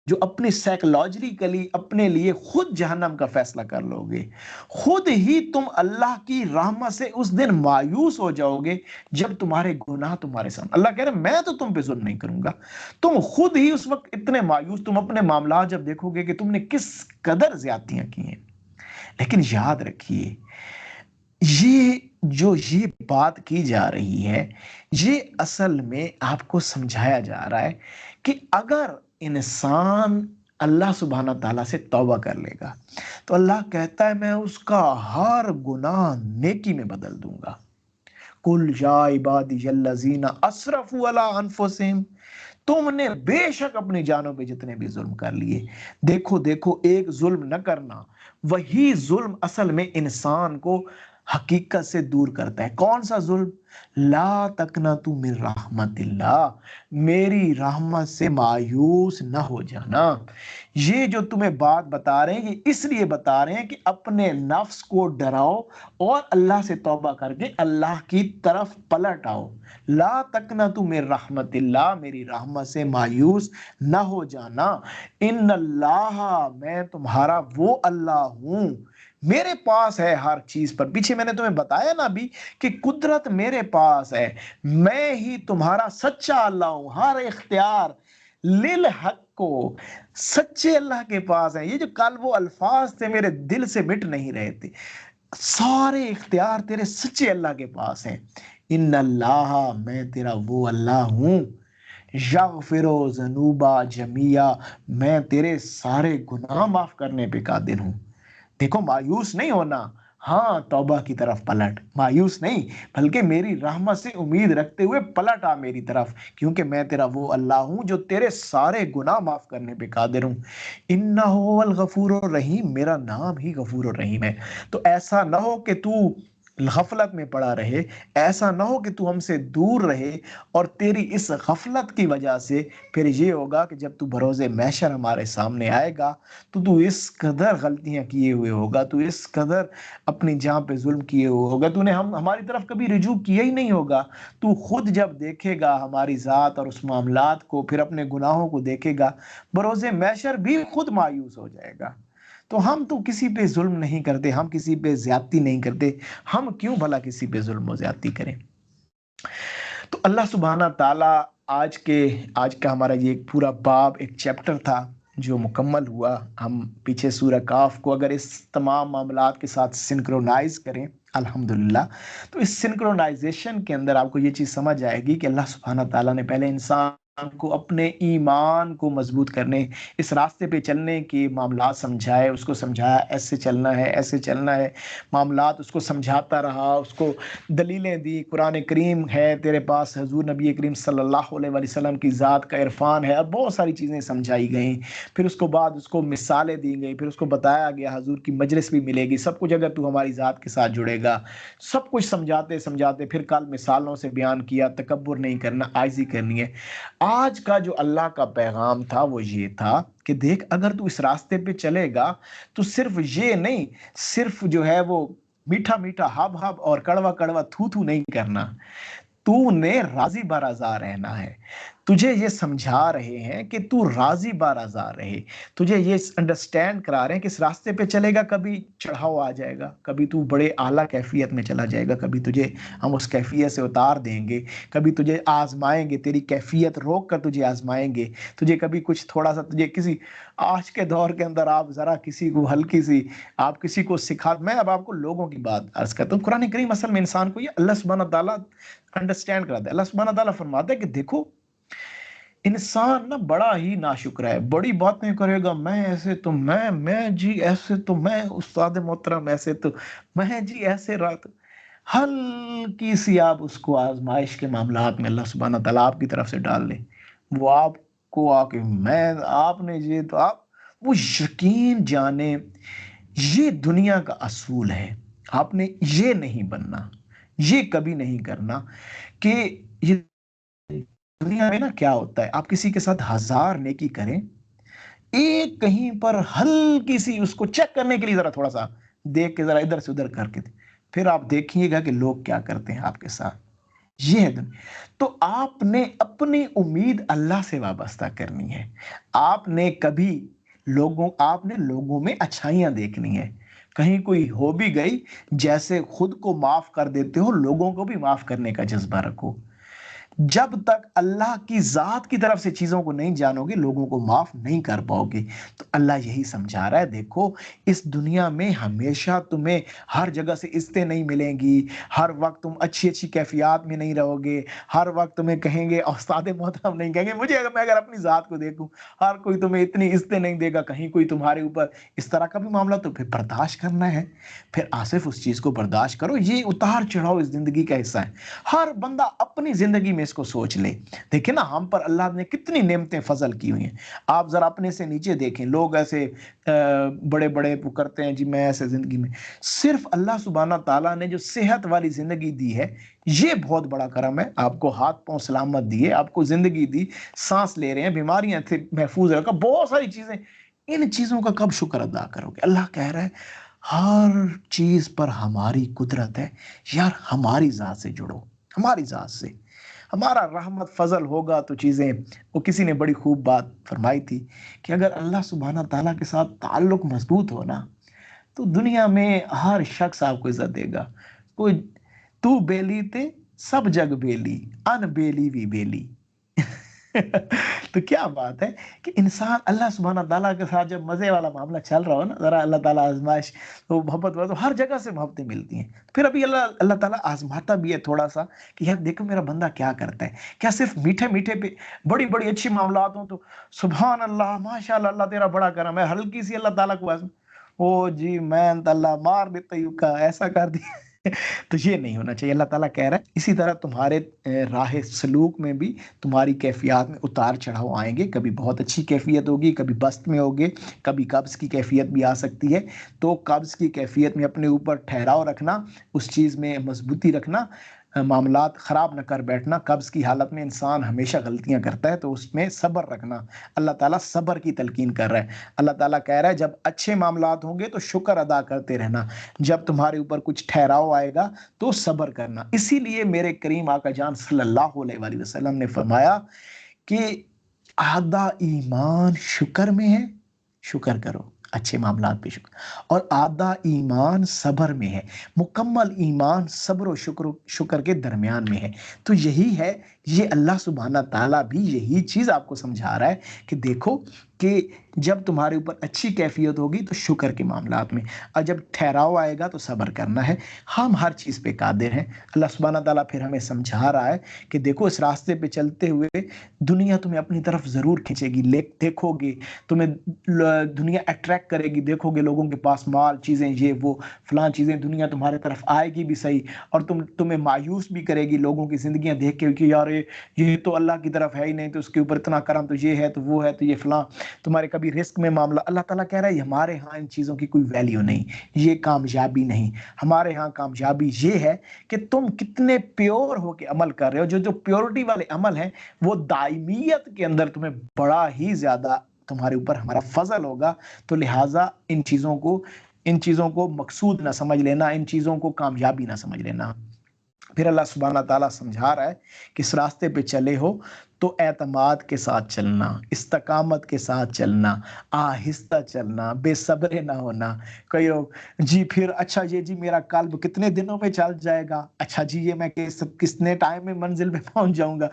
جو اپنی سائیکولوجیکلی اپنے لیے خود جہنم کا فیصلہ کر لو گے. خود ہی تم اللہ کی رحمت سے اس دن مایوس ہو جاؤ گے جب تمہارے گناہ تمہارے سامنے. اللہ کہہ رہے ہیں میں تو تم پہ ظلم نہیں کروں گا. تم خود ہی اس وقت اتنے مایوس، تم اپنے معاملات جب دیکھو گے کہ تم نے کس قدر زیادتیاں کی ہیں. لیکن یاد رکھیے یہ بات کی جا رہی ہے، یہ اصل میں آپ کو سمجھایا جا رہا ہے کہ اگر انسان اللہ سبحانہ تعالیٰ سے توبہ کر لے گا تو اللہ کہتا ہے میں اس کا ہر گناہ نیکی میں بدل دوں گا. قل یا عبادی الذین اسرفوا علی انفسہم، تم نے بے شک اپنی جانوں پہ جتنے بھی ظلم کر لیے. دیکھو ایک ظلم نہ کرنا، وہی ظلم اصل میں انسان کو حقیقت سے دور کرتا ہے. کون سا ظلم؟ لا تقنطوا من رحمت اللہ، میری رحمت سے مایوس نہ ہو جانا. یہ جو تمہیں بات بتا رہے ہیں یہ اس لیے بتا رہے ہیں کہ اپنے نفس کو ڈراؤ اور اللہ سے توبہ کر کے اللہ کی طرف پلٹ آؤ. لا تقنطوا من رحمت اللہ، میری رحمت سے مایوس نہ ہو جانا. ان اللہ، میں تمہارا وہ اللہ ہوں، میرے پاس ہے ہر چیز پر. پیچھے میں نے تمہیں بتایا نا ابھی کہ قدرت میرے پاس ہے، میں ہی تمہارا سچا اللہ ہوں. ہر اختیار للحق کو سچے اللہ کے پاس ہے. یہ جو کل وہ الفاظ تھے میرے دل سے مٹ نہیں رہے تھے، سارے اختیار تیرے سچے اللہ کے پاس ہیں. ان اللہ، میں تیرا وہ اللہ ہوں، یغفر الذنوب جميعا، میں تیرے سارے گناہ معاف کرنے پہ قادر ہوں. دیکھو مایوس نہیں ہونا، ہاں توبہ کی طرف پلٹ، مایوس نہیں بلکہ میری رحمت سے امید رکھتے ہوئے پلٹ آ میری طرف، کیونکہ میں تیرا وہ اللہ ہوں جو تیرے سارے گناہ معاف کرنے پہ قادر ہوں. انہ هو الغفور الرحیم، میرا نام ہی غفور الرحیم ہے. تو ایسا نہ ہو کہ تو غفلت میں پڑا رہے، ایسا نہ ہو کہ تو ہم سے دور رہے، اور تیری اس غفلت کی وجہ سے پھر یہ ہوگا کہ جب تو بروز محشر ہمارے سامنے آئے گا تو اس قدر غلطیاں کیے ہوئے ہوگا، تو اس قدر اپنی جان پہ ظلم کیے ہوئے ہوگا، تو نے ہماری طرف کبھی رجوع کیا ہی نہیں ہوگا. تو خود جب دیکھے گا ہماری ذات اور اس معاملات کو، پھر اپنے گناہوں کو دیکھے گا، بروز محشر بھی خود مایوس ہو جائے گا. تو ہم تو کسی پہ ظلم نہیں کرتے، ہم کسی پہ زیادتی نہیں کرتے، ہم کیوں بھلا کسی پہ ظلم و زیادتی کریں. تو اللہ سبحانہ تعالیٰ آج کا ہمارا یہ ایک پورا باب، ایک چیپٹر تھا جو مکمل ہوا. ہم پیچھے سورہ کاف کو اگر اس تمام معاملات کے ساتھ سنکرونائز کریں الحمدللہ، تو اس سنکرونائزیشن کے اندر آپ کو یہ چیز سمجھ آئے گی کہ اللہ سبحانہ تعالیٰ نے پہلے انسان کو اپنے ایمان کو مضبوط کرنے، اس راستے پہ چلنے کے معاملات سمجھائے، اس کو سمجھایا ایسے چلنا ہے، ایسے چلنا ہے، معاملات اس کو سمجھاتا رہا، اس کو دلیلیں دی، قرآن کریم ہے تیرے پاس، حضور نبی کریم صلی اللہ علیہ وسلم کی ذات کا عرفان ہے، اور بہت ساری چیزیں سمجھائی گئیں۔ پھر اس کو بعد اس کو مثالیں دی گئی، پھر اس کو بتایا گیا حضور کی مجلس بھی ملے گی، سب کچھ اگر تو ہماری ذات کے ساتھ جڑے گا، سب کچھ سمجھاتے سمجھاتے پھر کل مثالوں سے بیان کیا، تکبر نہیں کرنا، عاجزی کرنی ہے۔ آج کا جو اللہ کا پیغام تھا وہ یہ تھا کہ دیکھ، اگر تو اس راستے پہ چلے گا تو صرف یہ نہیں، صرف جو ہے وہ میٹھا میٹھا ہب ہب اور کڑوا کڑوا تھو تھو نہیں کرنا، تو نے راضی برضا رہنا ہے۔ تجھے یہ سمجھا رہے ہیں کہ تو راضی برضا رہے، تجھے یہ انڈرسٹینڈ کرا رہے ہیں کہ اس راستے پہ چلے گا، کبھی چڑھاؤ آ جائے گا، کبھی تو بڑے اعلیٰ کیفیت میں چلا جائے گا، کبھی تجھے ہم اس کیفیت سے اتار دیں گے، کبھی تجھے آزمائیں گے، تیری کیفیت روک کر تجھے آزمائیں گے، تجھے کبھی کچھ تھوڑا سا تجھے کسی، آج کے دور کے اندر آپ ذرا کسی کو ہلکی سی، آپ کسی کو سکھا، میں اب آپ کو لوگوں کی بات عرض کرتا ہوں، قرآن کریم اصل میں انسان کو یہ اللہ سبحانہ تعالیٰ انڈرسٹینڈ کراتا ہے۔ اللہ سبحانہ تعالیٰ فرماتا ہے کہ دیکھو، انسان نا بڑا ہی ناشکر ہے، بڑی باتیں کرے گا، میں ایسے تو میں جی ایسے تو میں استاد محترم، ایسے تو میں جی ایسے رات، ہلکی سی آپ اس کو آزمائش کے معاملات میں اللہ سبحانہ تعالیٰ آپ کی طرف سے ڈال لیں، وہ آپ کو آ کے میں آپ نے یہ تو آپ، وہ یقین جانے یہ دنیا کا اصول ہے، آپ نے یہ نہیں بننا، یہ کبھی نہیں کرنا کہ یہ دنیا میں نا کیا ہوتا ہے، آپ کسی کے ساتھ 1000 نیکی کریں، ایک کہیں پر ہلکی سی اس کو چیک کرنے کے لیے ذرا تھوڑا سا دیکھ کے ذرا ادھر سے ادھر کر کے پھر آپ دیکھیے گا کہ لوگ کیا کرتے ہیں آپ کے ساتھ، یہ ہے دنیا۔ تو آپ نے اپنی امید اللہ سے وابستہ کرنی ہے، آپ نے لوگوں میں اچھائیاں دیکھنی ہے، کہیں کوئی ہو بھی گئی، جیسے خود کو معاف کر دیتے ہو لوگوں کو بھی معاف کرنے کا جذبہ رکھو۔ جب تک اللہ کی ذات کی طرف سے چیزوں کو نہیں جانو گے، لوگوں کو معاف نہیں کر پاؤ گے۔ تو اللہ یہی سمجھا رہا ہے، دیکھو اس دنیا میں ہمیشہ تمہیں ہر جگہ سے عزتیں نہیں ملیں گی، ہر وقت تم اچھی اچھی کیفیات میں نہیں رہو گے، ہر وقت تمہیں کہیں گے استاد محترم نہیں کہیں گے، میں اگر اپنی ذات کو دیکھوں، ہر کوئی تمہیں اتنی عزتیں نہیں دے گا، کہیں کوئی تمہارے اوپر اس طرح کا بھی معاملہ، تو پھر برداشت کرنا ہے، پھر آصف اس چیز کو برداشت کرو۔ یہ اتار چڑھاؤ اس زندگی کا حصہ ہے، ہر بندہ اپنی زندگی میں اس کو سوچ لے۔ دیکھیں نا ہم پر اللہ نے کتنی نعمتیں فضل کی ہوئی ہیں، آپ ذرا اپنے سے نیچے دیکھیں، لوگ ایسے بڑے بڑے وہ کرتے ہیں جی میں ایسے زندگی میں، صرف اللہ سبحانہ تعالیٰ نے جو صحت والی زندگی دی ہے یہ بہت بڑا کرم ہے، آپ کو ہاتھ پاؤں سلامت دیے، آپ کو زندگی دی، سانس لے رہے ہیں، بیماریاں تھے محفوظ رکھا، بہت ساری چیزیں، ان چیزوں کا کب شکر ادا کرو گے؟ اللہ کہہ رہا ہے ہر چیز پر ہماری قدرت ہے، یار ہماری ذات سے جڑو، ہماری ذات سے، ہمارا رحمت فضل ہوگا تو چیزیں، وہ کسی نے بڑی خوب بات فرمائی تھی کہ اگر اللہ سبحانہ تعالیٰ کے ساتھ تعلق مضبوط ہو نا تو دنیا میں ہر شخص آپ کو عزت دے گا، کوئی تو بیلی تے سب جگ بیلی، ان بیلی بھی بیلی۔ تو کیا بات ہے کہ انسان اللہ سبحانہ تعالیٰ کے ساتھ جب مزے والا معاملہ چل رہا ہو نا، ذرا اللہ تعالیٰ آزمائش تو محبت ہوا تو ہر جگہ سے محبتیں ملتی ہیں، پھر ابھی اللہ تعالیٰ آزماتا بھی ہے تھوڑا سا کہ یار دیکھو میرا بندہ کیا کرتا ہے، کیا صرف میٹھے میٹھے پہ بڑی بڑی اچھی معاملات ہوں تو سبحان اللہ ماشاء اللہ اللہ تیرا بڑا کرم ہے، ہلکی سی اللہ تعالیٰ کو او جی میں اللہ مار دیتا یوں کا ایسا کر دیا تو یہ نہیں ہونا چاہیے۔ اللہ تعالیٰ کہہ رہا ہے اسی طرح تمہارے راہ سلوک میں بھی تمہاری کیفیات میں اتار چڑھاؤ آئیں گے، کبھی بہت اچھی کیفیت ہوگی، کبھی بست میں ہوگے، کبھی قبض کی کیفیت بھی آ سکتی ہے، تو قبض کی کیفیت میں اپنے اوپر ٹھہراؤ رکھنا، اس چیز میں مضبوطی رکھنا، معاملات خراب نہ کر بیٹھنا۔ قبض کی حالت میں انسان ہمیشہ غلطیاں کرتا ہے تو اس میں صبر رکھنا، اللہ تعالیٰ صبر کی تلقین کر رہا ہے۔ اللہ تعالیٰ کہہ رہا ہے جب اچھے معاملات ہوں گے تو شکر ادا کرتے رہنا، جب تمہارے اوپر کچھ ٹھہراؤ آئے گا تو صبر کرنا۔ اسی لیے میرے کریم آقا جان صلی اللہ علیہ وآلہ وسلم نے فرمایا کہ آدھا ایمان شکر میں ہے، شکر کرو، اچھے معاملات پہ شکر، اور آدھا ایمان صبر میں ہے، مکمل ایمان صبر و شکر کے درمیان میں ہے۔ تو یہی ہے، یہ اللہ سبحانہ تعالیٰ بھی یہی چیز آپ کو سمجھا رہا ہے کہ دیکھو کہ جب تمہارے اوپر اچھی کیفیت ہوگی تو شکر کے معاملات میں، اور جب ٹھہراؤ آئے گا تو صبر کرنا ہے۔ ہم ہر چیز پہ قادر ہیں۔ اللہ سبحانہ تعالیٰ پھر ہمیں سمجھا رہا ہے کہ دیکھو اس راستے پہ چلتے ہوئے دنیا تمہیں اپنی طرف ضرور کھینچے گی، دیکھو گے تمہیں دنیا اٹریکٹ کرے گی، دیکھو گے لوگوں کے پاس مال، چیزیں، یہ وہ فلاں چیزیں، دنیا تمہارے طرف آئے گی بھی صحیح، اور تمہیں مایوس بھی کرے گی لوگوں کی زندگیاں دیکھ کے کہ یار یہ تو اللہ کی طرف ہے ہی نہیں، تو اس کے اوپر اتنا کرم، تو یہ ہے تو وہ ہے تو یہ فلاں، تمہارے کبھی رزق میں معاملہ۔ اللہ تعالیٰ کہہ رہا ہے ہمارے ہاں ان چیزوں کی کوئی ویلیو نہیں، یہ کامیابی نہیں۔ ہمارے ہاں کامیابی یہ ہے کہ تم کتنے پیور ہو کے عمل کر رہے ہو۔ جو پیورٹی والے عمل ہیں وہ دائمیت کے اندر تمہیں بڑا ہی زیادہ تمہارے اوپر ہمارا فضل ہوگا۔ تو لہٰذا ان چیزوں کو مقصود نہ سمجھ لینا، ان چیزوں کو کامیابی نہ سمجھ لینا۔ پھر اللہ سبحانہ تعالیٰ سمجھا رہا ہے کہ اس راستے پہ چلے ہو تو اعتماد کے ساتھ چلنا، استقامت کے ساتھ چلنا، آہستہ چلنا، بے صبر نہ ہونا۔ کئی لوگ جی پھر اچھا یہ جی میرا قلب کتنے دنوں میں چل جائے گا، اچھا جی یہ میں کتنے ٹائم میں منزل پہ پہنچ جاؤں گا۔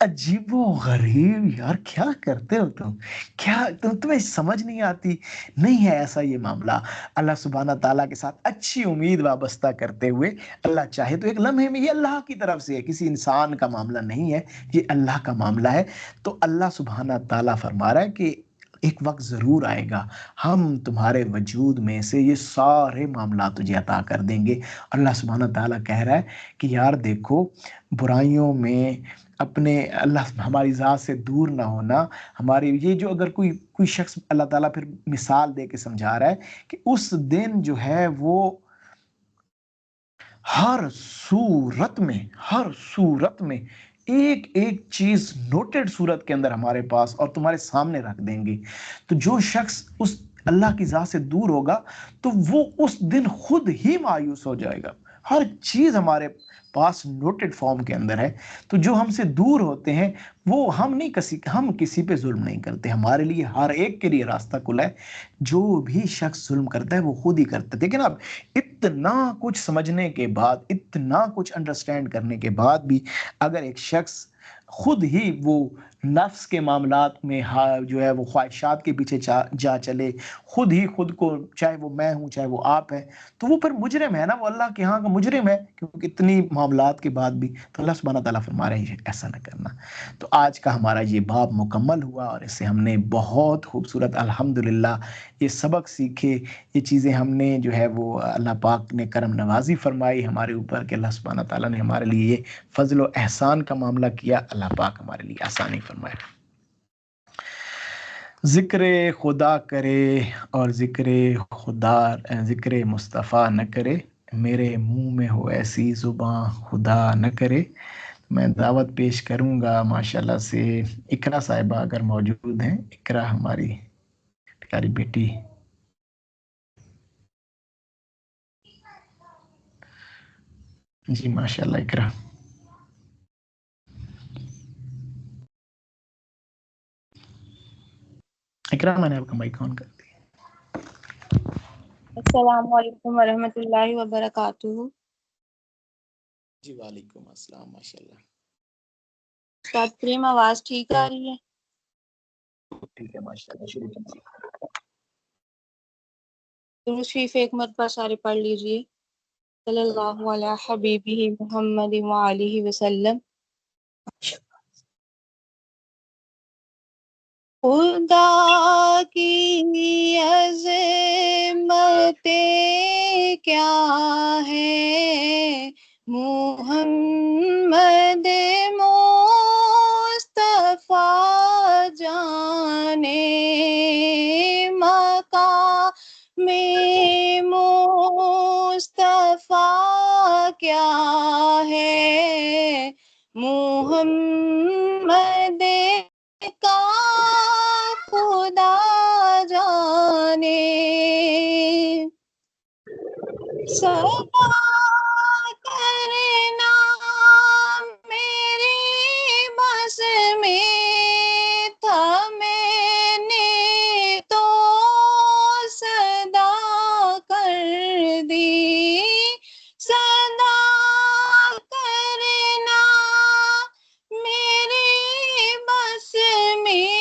عجیب و غریب یار، کیا کرتے ہو تم؟ کیا تمہیں سمجھ نہیں آتی؟ نہیں ہے ایسا یہ معاملہ۔ اللہ سبحانہ تعالیٰ کے ساتھ اچھی امید وابستہ کرتے ہوئے اللہ چاہے تو ایک لمحے میں، یہ اللہ کی طرف سے ہے، کسی انسان کا معاملہ نہیں ہے، یہ اللہ کا معاملہ ہے۔ تو اللہ سبحانہ تعالیٰ فرما رہا ہے کہ ایک وقت ضرور آئے گا، ہم تمہارے وجود میں سے یہ سارے معاملات تجھے عطا کر دیں گے۔ اللہ سبحانہ تعالیٰ کہہ رہا ہے کہ یار دیکھو برائیوں میں اپنے اللہ ہماری ذات سے دور نہ ہونا، ہماری یہ جو اگر کوئی شخص، اللہ تعالیٰ پھر مثال دے کے سمجھا رہا ہے کہ اس دن جو ہے وہ ہر صورت میں ایک ایک چیز نوٹڈ صورت کے اندر ہمارے پاس اور تمہارے سامنے رکھ دیں گے۔ تو جو شخص اس اللہ کی ذات سے دور ہوگا تو وہ اس دن خود ہی مایوس ہو جائے گا۔ ہر چیز ہمارے پاس نوٹڈ فارم کے اندر ہے۔ تو جو ہم سے دور ہوتے ہیں وہ ہم کسی پہ ظلم نہیں کرتے، ہمارے لیے ہر ایک کے لیے راستہ کھلا ہے۔ جو بھی شخص ظلم کرتا ہے وہ خود ہی کرتا ہے۔ لیکن اب اتنا کچھ سمجھنے کے بعد، اتنا کچھ انڈرسٹینڈ کرنے کے بعد بھی اگر ایک شخص خود ہی وہ نفس کے معاملات میں جو ہے وہ خواہشات کے پیچھے جا چلے، خود ہی خود کو، چاہے وہ میں ہوں چاہے وہ آپ ہے، تو وہ پھر مجرم ہے نا، وہ اللہ کے ہاں کا مجرم ہے، کیونکہ اتنی معاملات کے بعد بھی۔ تو اللہ سبحانہ تعالیٰ فرما رہے ہیں ایسا نہ کرنا۔ تو آج کا ہمارا یہ باب مکمل ہوا، اور اس سے ہم نے بہت خوبصورت الحمدللہ یہ سبق سیکھے، یہ چیزیں ہم نے جو ہے وہ اللہ پاک نے کرم نوازی فرمائی ہمارے اوپر کہ اللہ سبحانہ تعالیٰ نے ہمارے لیے یہ فضل و احسان کا معاملہ کیا۔ اللہ پاک ہمارے لیے آسانی فرمائے۔ ذکر خدا کرے اور ذکر مصطفیٰ نہ کرے، میرے منہ میں ہو ایسی زباں خدا نہ کرے۔ میں دعوت پیش کروں گا ماشاءاللہ سے اقرا صاحبہ اگر موجود ہیں۔ اقرا ہماری پیاری بیٹی، جی ماشاءاللہ اقرا۔ اقرا میں نے آپ کا مائک آن کر دیا۔ السلام علیکم ورحمۃ اللہ وبرکاتہ۔ جی وعلیکم السلام ماشاءاللہ۔ استاد کریم آواز ٹھیک آ رہی ہے؟ ٹھیک ہے ماشاءاللہ، شروع کیجیے۔ درود شریف ایک مرتبہ سارے پڑھ لیجئے۔ صلی اللہ علی حبیبہ محمد وآلہ وسلم۔ خدا کی عظمتیں کیا ہے، محمد مصطفیٰ جانے، مقام مصطفیٰ کیا ہے، محمد کا خدا جانے۔ صدا کرنا میری بس میں تھا، میں نے تو صدا کر دی۔ صدا کرنا میری بس میں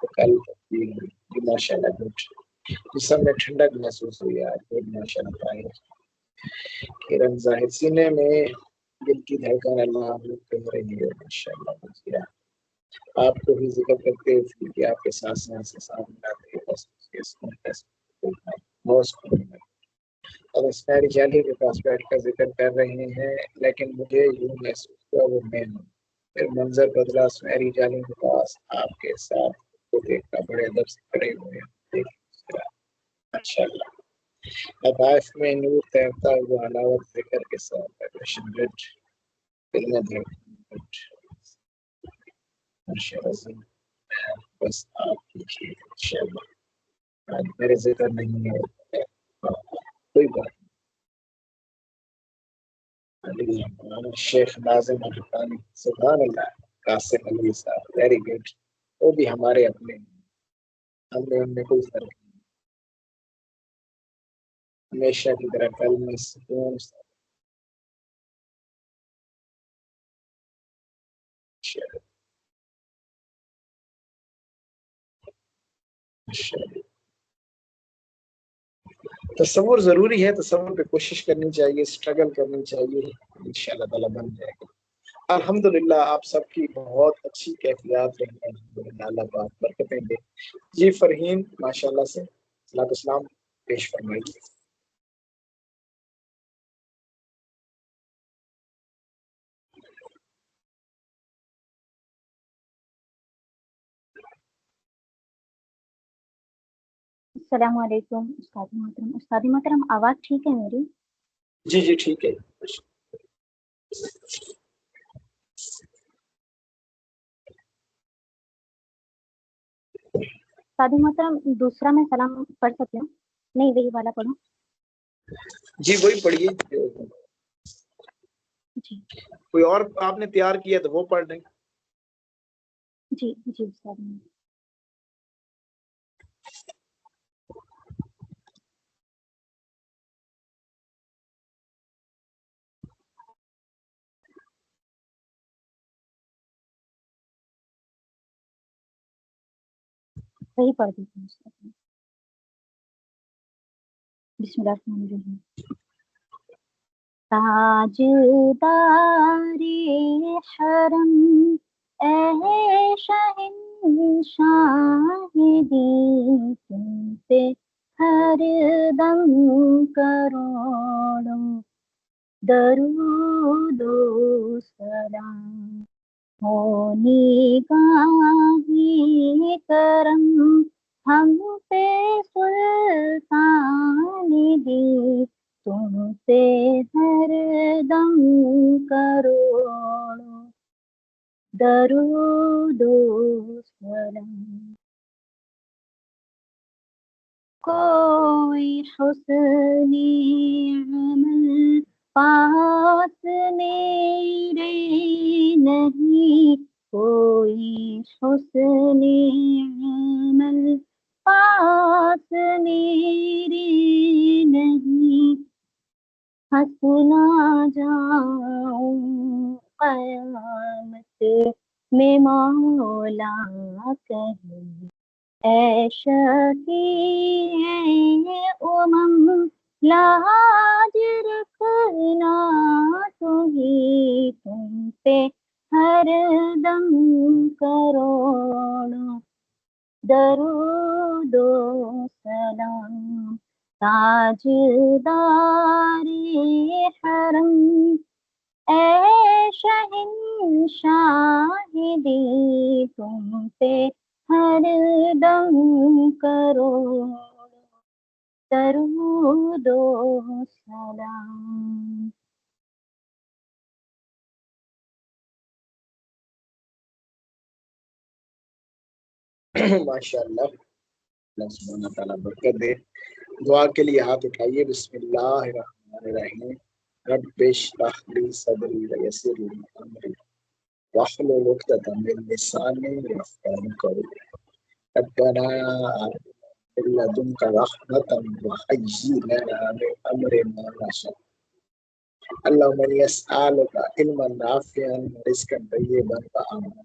تو کل تبدیل ہوئی جی ماشاءاللہ گڈ جسم میں ٹھنڈک محسوس ہوئی آج گڈ ماشاءاللہ طاہر کرن ظاہر سینے میں دل کی دھڑکن اللہ کر رہی ہے ماشاءاللہ بچیا آپ کو بھی ذکر کرتے ہوئے کہ آپ کے ساتھ ساتھ ملاتے اور اسمیری جالی کے پاس بیٹھ کر ذکر کر رہے ہیں لیکن مجھے یوں محسوس ہوا وہ میں ہوں پھر منظر بدلا اسمیری جالی کے پاس آپ کے ساتھ کو دیکھ کر بڑے ادب سے کھڑے ہوئے ماشاءاللہ لطائف میں نور تیرتا ہوا علاوت ذکر کے ساتھ وائبریشن گڈ دل میں دھڑکن گڈ ماشاءاللہ بس آپ کی انشاءاللہ آج میرے ذکر نہیں ہے کوئی بات نہیں شیخ ناظم الحقانی سبحان اللہ قاسم علی صاحب ویری گڈ وہ بھی ہمارے اپنے ہم نے ان میں کوئی فرق نہیں ہمیشہ کی طرح کل میں سکون تصور ضروری ہے تصور پہ کوشش کرنی چاہیے اسٹرگل کرنی چاہیے انشاءاللہ تعالیٰ بن جائے گا الحمدللہ آپ سب کی بہت اچھی کیفیات رہی ہیں الحمدللہ اللہ پاک برکتیں دے جی فرحین ماشاءاللہ سے صلاۃ السلام پیش فرمائیے السلام علیکم استاد محترم آواز ٹھیک ہے میری؟ جی جی ٹھیک ہے استاد محترم دوسرا میں سلام پڑھ سکتی ہوں؟ نہیں وہی والا پڑھوں؟ جی وہی پڑھیے جی کوئی اور آپ نے تیار کیا تو وہ پڑھ لیں جی جی استاد وہی پڑھ دیتی ہوں استاد بسم اللہ الرحمن الرحیم تاجدار حرم اے شہنشاہ دی تم پہ ہر دم کروڑوں درود و سلام ہو نگاہی کرم ہم پہ سلطان دی تم پہ ہر دم کروڑوں درود و سلام کوئی حسن عمل پاس میرے نہیں کوئی حسن عمل پاس میرے نہیں ہنسنا جاؤں قیامت میں مولا کہیں اے شفیع لاج رکھنا تم پہ ہر دم کروڑوں درود و سلام تاجدار حرم اے شہنشاہ دی تم پہ ہر دم کروڑوں درود و سلام ماشاءاللہ اللہ سبحانہ تعالیٰ برکت دے دعا کے لیے ہاتھ اٹھائیے بسم اللہ الرحمن الرحیم رب اشرح لی صدری ویسر لی امری واحلل عقدۃ من لسانی یفقهوا قولی ربنا من لدنک رحمة وهیئ لنا من امرنا رشدا اللهم انی اسألک علما نافعا ورزقا طیبا وعملا